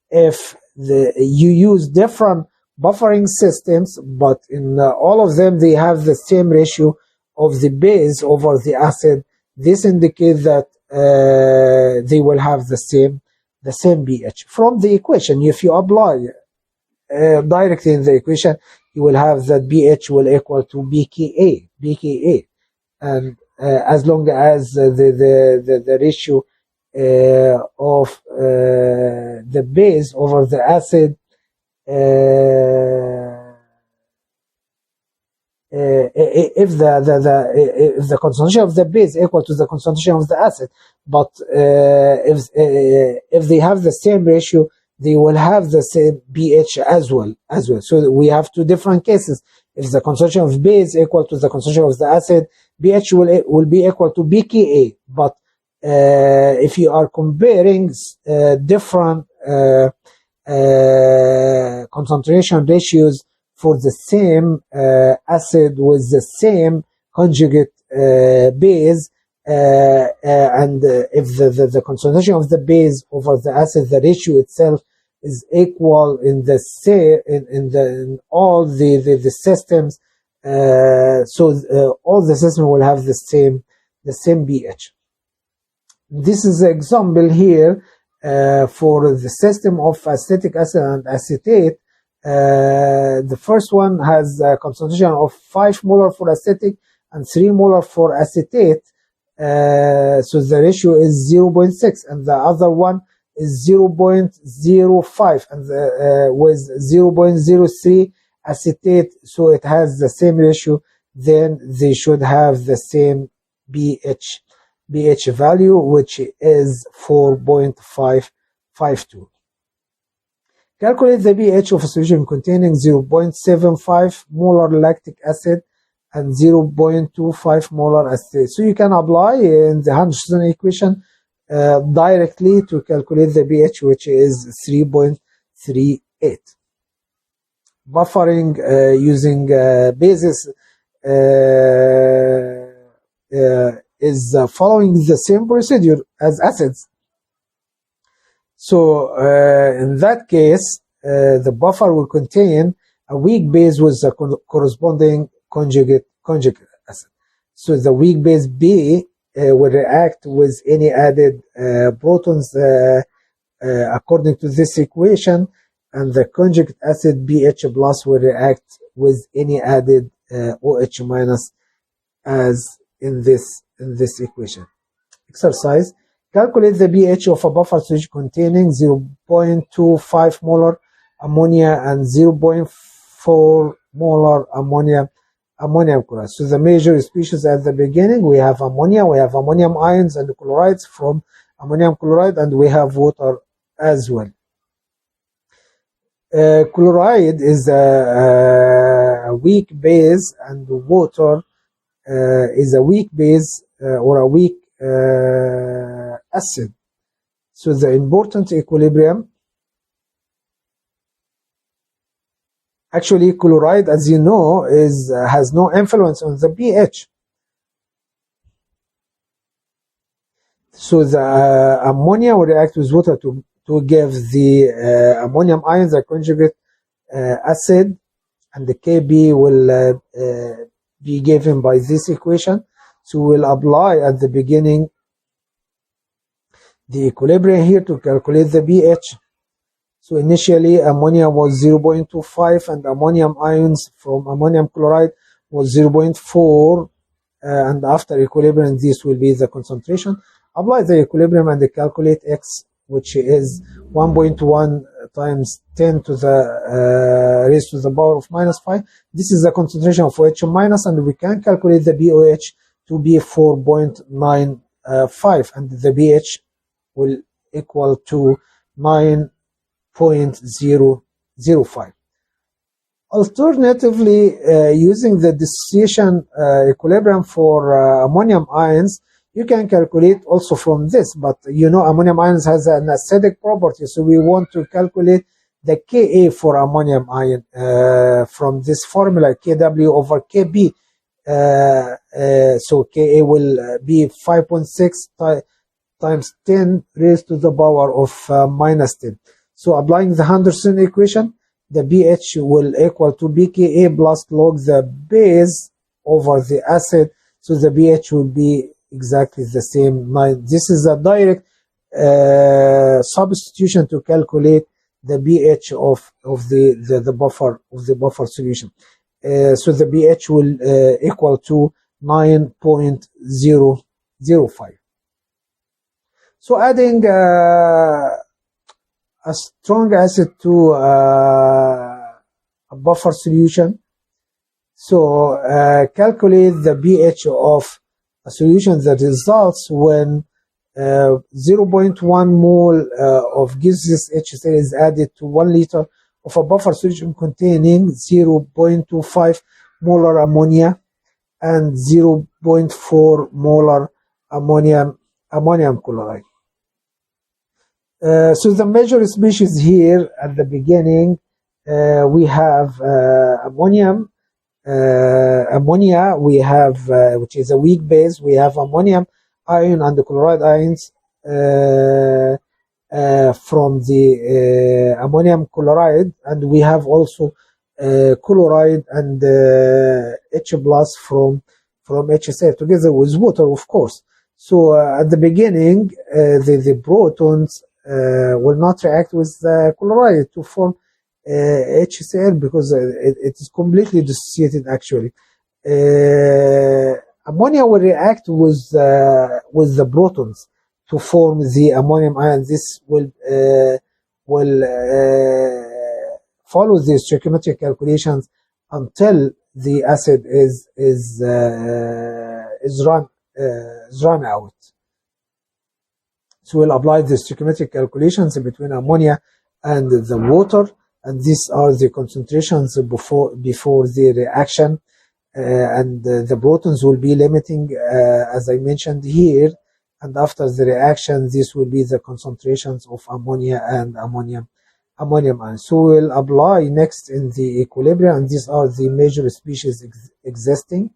If you use different buffering systems, but in all of them they have the same ratio of the base over the acid, this indicates that they will have the same pH. From the equation, if you apply directly in the equation, you will have that pH will equal to pKa, and as long as the ratio of the base over the acid if the concentration of the base equal to the concentration of the acid, but if they have the same ratio, they will have the same pH as well. So we have two different cases. If the concentration of base equal to the concentration of the acid, pH will be equal to pKa. But if you are comparing different concentration ratios for the same acid with the same conjugate base, and if the concentration of the base over the acid, the ratio itself is equal in the in all the systems, so all the systems will have the same pH. This is an example here for the system of acetic acid and acetate. The first one has a concentration of 5 molar for acetic and 3 molar for acetate, so the ratio is 0.6, and the other one is 0.05, and with 0.03 acetate, so it has the same ratio. Then they should have the same pH value, which is 4.552. Calculate the pH of a solution containing 0.75 molar lactic acid and 0.25 molar acetate. So you can apply in the Henderson equation directly to calculate the pH, which is 3.38. Buffering using bases is following the same procedure as acids. So in that case, the buffer will contain a weak base with a corresponding conjugate acid. So the weak base B will react with any added protons according to this equation, and the conjugate acid BH plus will react with any added OH minus as in this equation. Exercise. Calculate the pH of a buffer solution containing 0.25 molar ammonia and 0.4 molar ammonium chloride. So the major species at the beginning, we have ammonia, we have ammonium ions and chlorides from ammonium chloride, and we have water as well. Chloride is a weak base, and water is a weak base or a weak acid. So the important equilibrium, actually chloride, as you know, has no influence on the pH. So the ammonia will react with water to give the ammonium ions a conjugate acid, and the Kb will be given by this equation. So we'll apply at the beginning the equilibrium here to calculate the pH. So initially ammonia was 0.25 and ammonium ions from ammonium chloride was 0.4, and after equilibrium this will be the concentration. Apply the equilibrium and calculate X, which is 1.1 times 10 to the raised to the power of minus 5. This is the concentration of OH minus, and we can calculate the BOH to be 4.95, and the pH will equal to 9.005. Alternatively, using the dissociation equilibrium for ammonium ions, you can calculate also from this, but you know ammonium ions has an acidic property, so we want to calculate the Ka for ammonium ion from this formula, Kw over Kb. So Ka will be 5.6 times 10 raised to the power of minus 10. So applying the Henderson equation, the pH will equal to pKa plus log the base over the acid. So the pH will be exactly the same. This is a direct substitution to calculate the pH of the buffer solution. So the pH will equal to 9.005. So adding a strong acid to a buffer solution. So calculate the pH of a solution that results when 0.1 mole of gaseous HCl is added to 1 liter of a buffer solution containing 0.25 molar ammonia and 0.4 molar ammonium chloride. So the major species here at the beginning, we have ammonia, we have, which is a weak base, we have ammonium ion and the chloride ions from the ammonium chloride, and we have also chloride and H plus from HCl together with water, of course. So at the beginning, the protons will not react with chloride to form HCl because it is completely dissociated actually. Ammonia will react with the protons to form the ammonium ion. This will follow the stoichiometric calculations until the acid is run out. So we'll apply the stoichiometric calculations between ammonia and the water, and these are the concentrations before the reaction, and the protons will be limiting as I mentioned here, and after the reaction this will be the concentrations of ammonia and ammonium ion. So we'll apply next in the equilibrium, and these are the major species existing.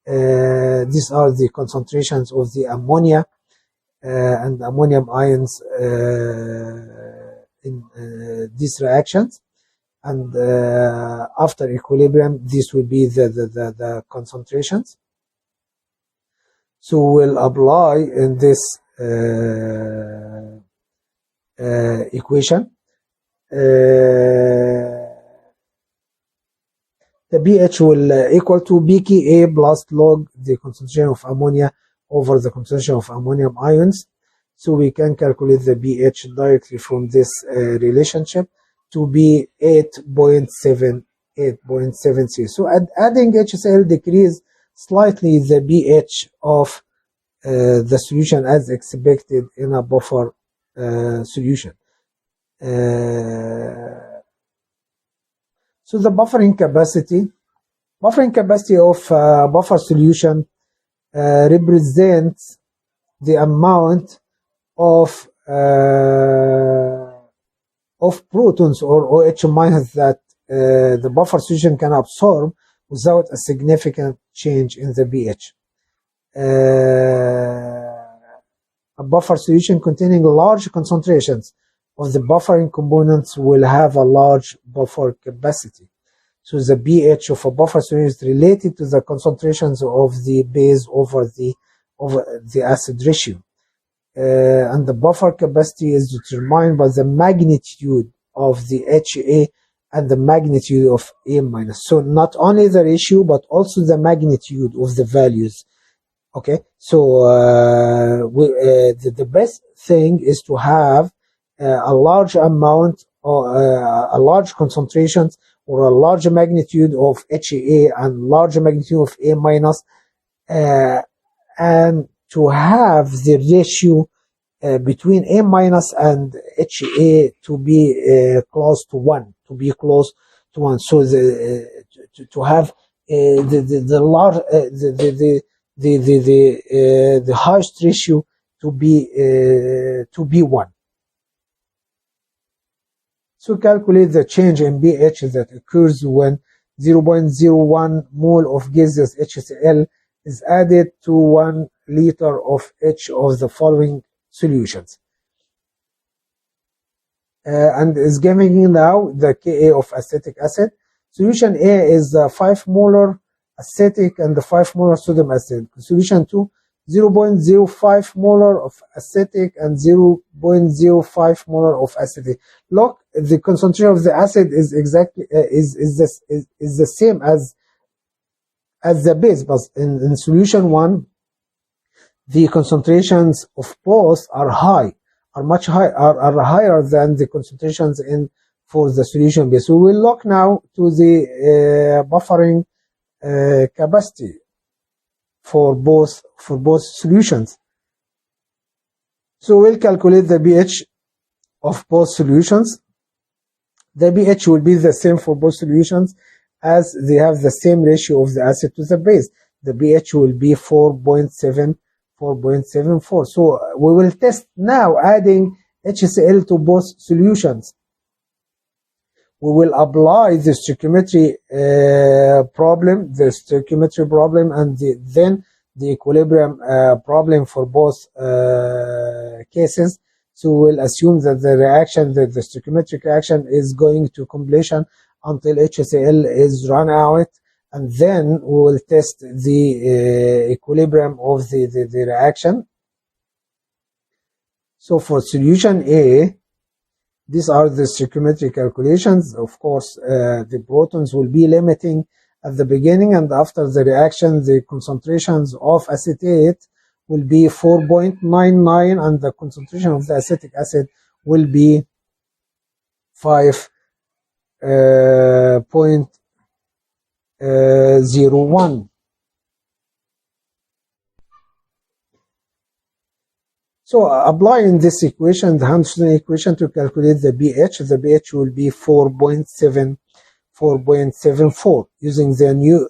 These are the concentrations of the ammonia and ammonium ions in these reactions, and after equilibrium this will be the concentrations. So we'll apply in this equation the pH will equal to pKa plus log the concentration of ammonia over the concentration of ammonium ions. So we can calculate the pH directly from this relationship to be 8.73. So adding HCl decrease slightly the pH of the solution as expected in a buffer solution. So the buffering capacity of buffer solution represents the amount of protons or OH minus that the buffer solution can absorb without a significant change in the pH. A buffer solution containing large concentrations of the buffering components will have a large buffer capacity. So the pH of a buffer solution is related to the concentrations of the base over the acid ratio. And the buffer capacity is determined by the magnitude of the HA and the magnitude of A minus. So not only the ratio, but also the magnitude of the values. Okay, so the best thing is to have a large amount or a large concentrations or a large magnitude of HA and large magnitude of A minus, and to have the ratio between A minus and HA to be close to 1, So to have the highest ratio to be 1. So calculate the change in pH that occurs when 0.01 mole of gaseous HCl is added to 1 liter of each of the following solutions. And is giving you now the Ka of acetic acid. Solution A is 5 molar acetic and 5 molar sodium acid. Solution 2, 0.05 molar of acetic and 0.05 molar of acetic. Look, the concentration of the acid is exactly is the same as the base, but in solution 1, the concentrations of both are much higher than the concentrations for the solution base. We will look now to the buffering capacity for both solutions. So we'll calculate the pH of both solutions. The pH will be the same for both solutions, as they have the same ratio of the acid to the base. The pH will be 4.74. So we will test now adding HCl to both solutions. We will apply the stoichiometry problem, and then the equilibrium problem for both cases. So we'll assume that the stoichiometric reaction is going to completion until HCl is run out, and then we will test the equilibrium of the reaction. So for solution A, these are the stoichiometric calculations. Of course, the protons will be limiting at the beginning, and after the reaction, the concentrations of acetate will be 4.99, and the concentration of the acetic acid will be 5.01. So applying this equation, the Henderson equation, to calculate the pH will be 4.74 using the new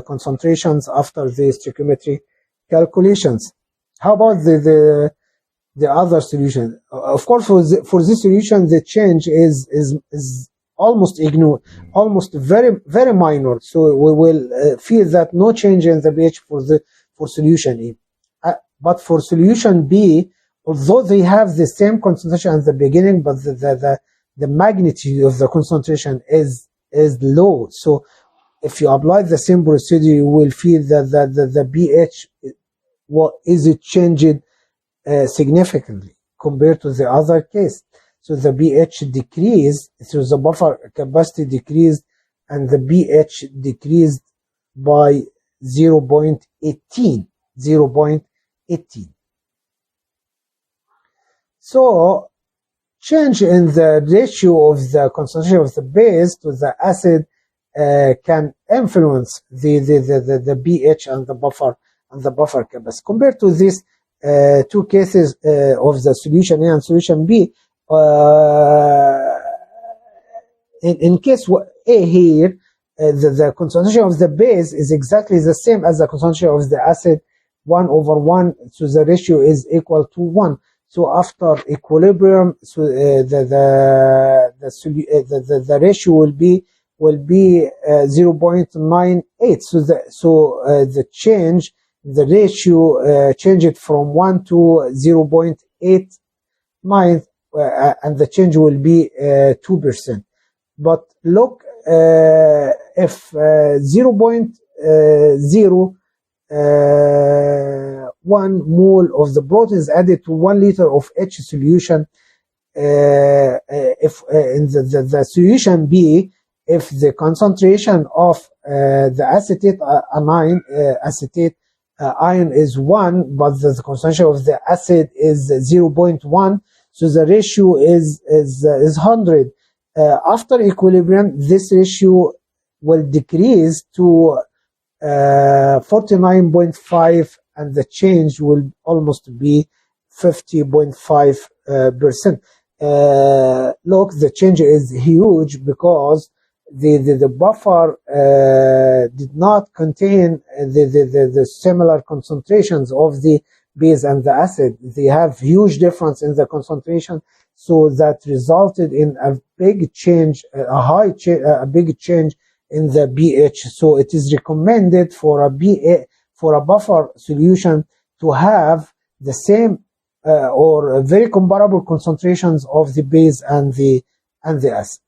concentrations after the stoichiometry calculations. How about the other solution? Of course, for this solution, the change is almost ignored, almost very minor. So we will feel that no change in the pH for solution E. But for solution B, although they have the same concentration at the beginning, but the magnitude of the concentration is low. So if you apply the same procedure, you will feel that the pH is changed significantly compared to the other case. So the pH decreased, so the buffer capacity decreased, and the pH decreased by 0.18. So change in the ratio of the concentration of the base to the acid can influence the pH and the buffer capacity. Compared to these two cases of the solution A and solution B, in case A here, the concentration of the base is exactly the same as the concentration of the acid, 1/1, so the ratio is equal to 1. So after equilibrium, so the ratio will be 0.98. So the change, the ratio changed from 1 to 0.89, and the change will be 2%. But look, if 0.01 mole of the protein is added to 1 liter of H solution, if in the solution B, if the concentration of the acetate ion is 1, but the concentration of the acid is 0.1, so the ratio is 100. After equilibrium, this ratio will decrease to 49.5, and the change will almost be 50.5%. Look, the change is huge because the buffer did not contain the similar concentrations of the base and the acid. They have huge difference in the concentration, so that resulted in a big change, a big change in the pH. So it is recommended for a buffer solution to have the same or very comparable concentrations of the base and the acid.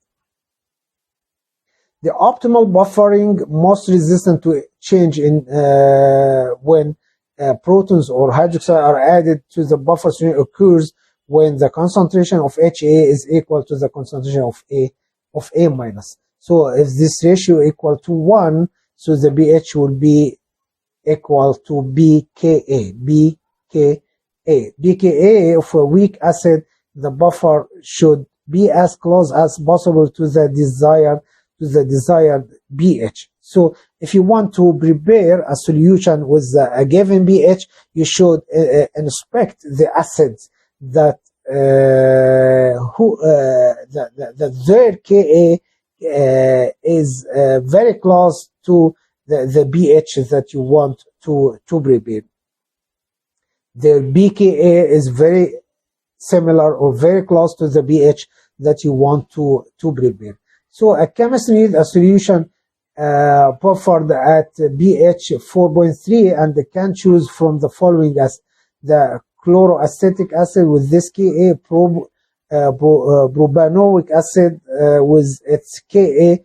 The optimal buffering most resistant to change in when protons or hydroxide are added to the buffer solution occurs when the concentration of HA is equal to the concentration of A minus. So if this ratio equal to 1, so the pH will be equal to BKA. BKA of a weak acid, the buffer should be as close as possible to the desired pH. So if you want to prepare a solution with a given pH, you should inspect the acids that their Ka is very close to the pH that you want to prepare. Their pKa is very similar or very close to the pH that you want to prepare. So a chemist needs a solution buffered at pH 4.3 and can choose from the following as the chloroacetic acid with this Ka, propanoic acid with its Ka,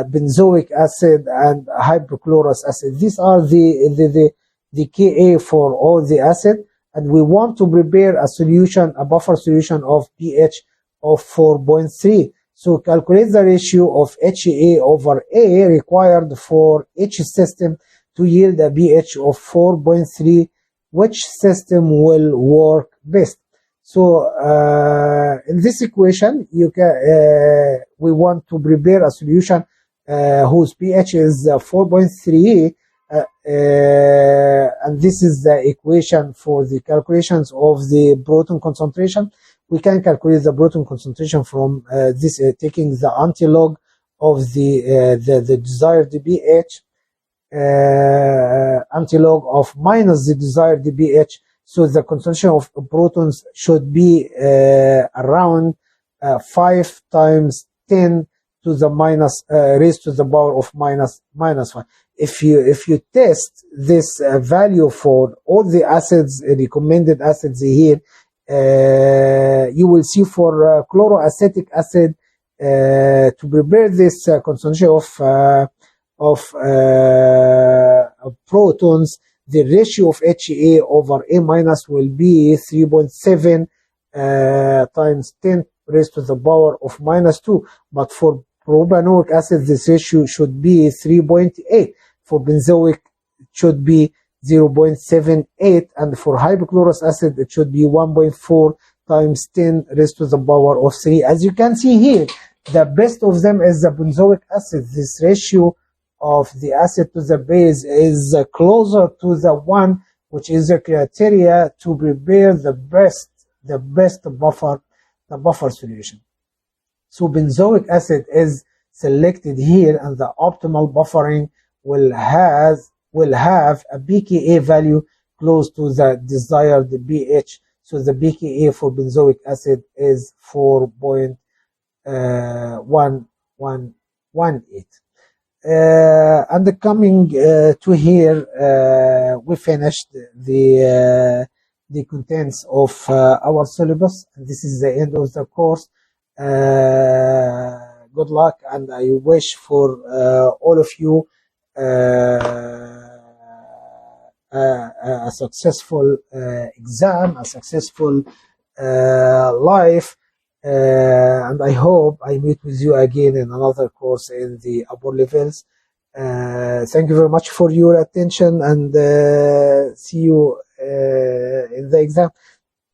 benzoic acid, and hypochlorous acid. These are the Ka for all the acid, and we want to prepare a solution, a buffer solution of pH of 4.3. So calculate the ratio of HA over A required for each system to yield a pH of 4.3. Which system will work best? So in this equation, you can we want to prepare a solution whose pH is 4.3, and this is the equation for the calculations of the proton concentration. We can calculate the proton concentration from this taking the antilog of the desired pH, antilog of minus the desired pH. So the concentration of protons should be around 5 times 10 to the minus raised to the power of minus 5. If you test this value for all the acids, recommended acids here, you will see for chloroacetic acid to prepare this concentration of protons, the ratio of HA over A minus will be 3.7 times 10 raised to the power of minus 2. But for propanoic acid, this ratio should be 3.8. For benzoic, it should be 0.78. And for hypochlorous acid, it should be 1.4 times 10 raised to the power of 3. As you can see here, the best of them is the benzoic acid. This ratio of the acid to the base is closer to the one which is the criteria to prepare the best buffer solution. So benzoic acid is selected here, and the optimal buffering will have a pKa value close to the desired pH. So the pKa for benzoic acid is 4.118. And coming to here, we finished the contents of our syllabus. And this is the end of the course. Good luck, and I wish for all of you a successful exam, a successful life. And I hope I meet with you again in another course in the upper levels. Thank you very much for your attention, and see you in the exam.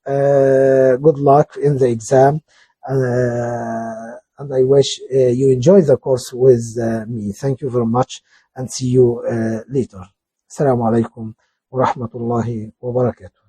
Good luck in the exam, and I wish you enjoy the course with me. Thank you very much, and see you later. Assalamu alaikum wa rahmatullahi wa barakatuh.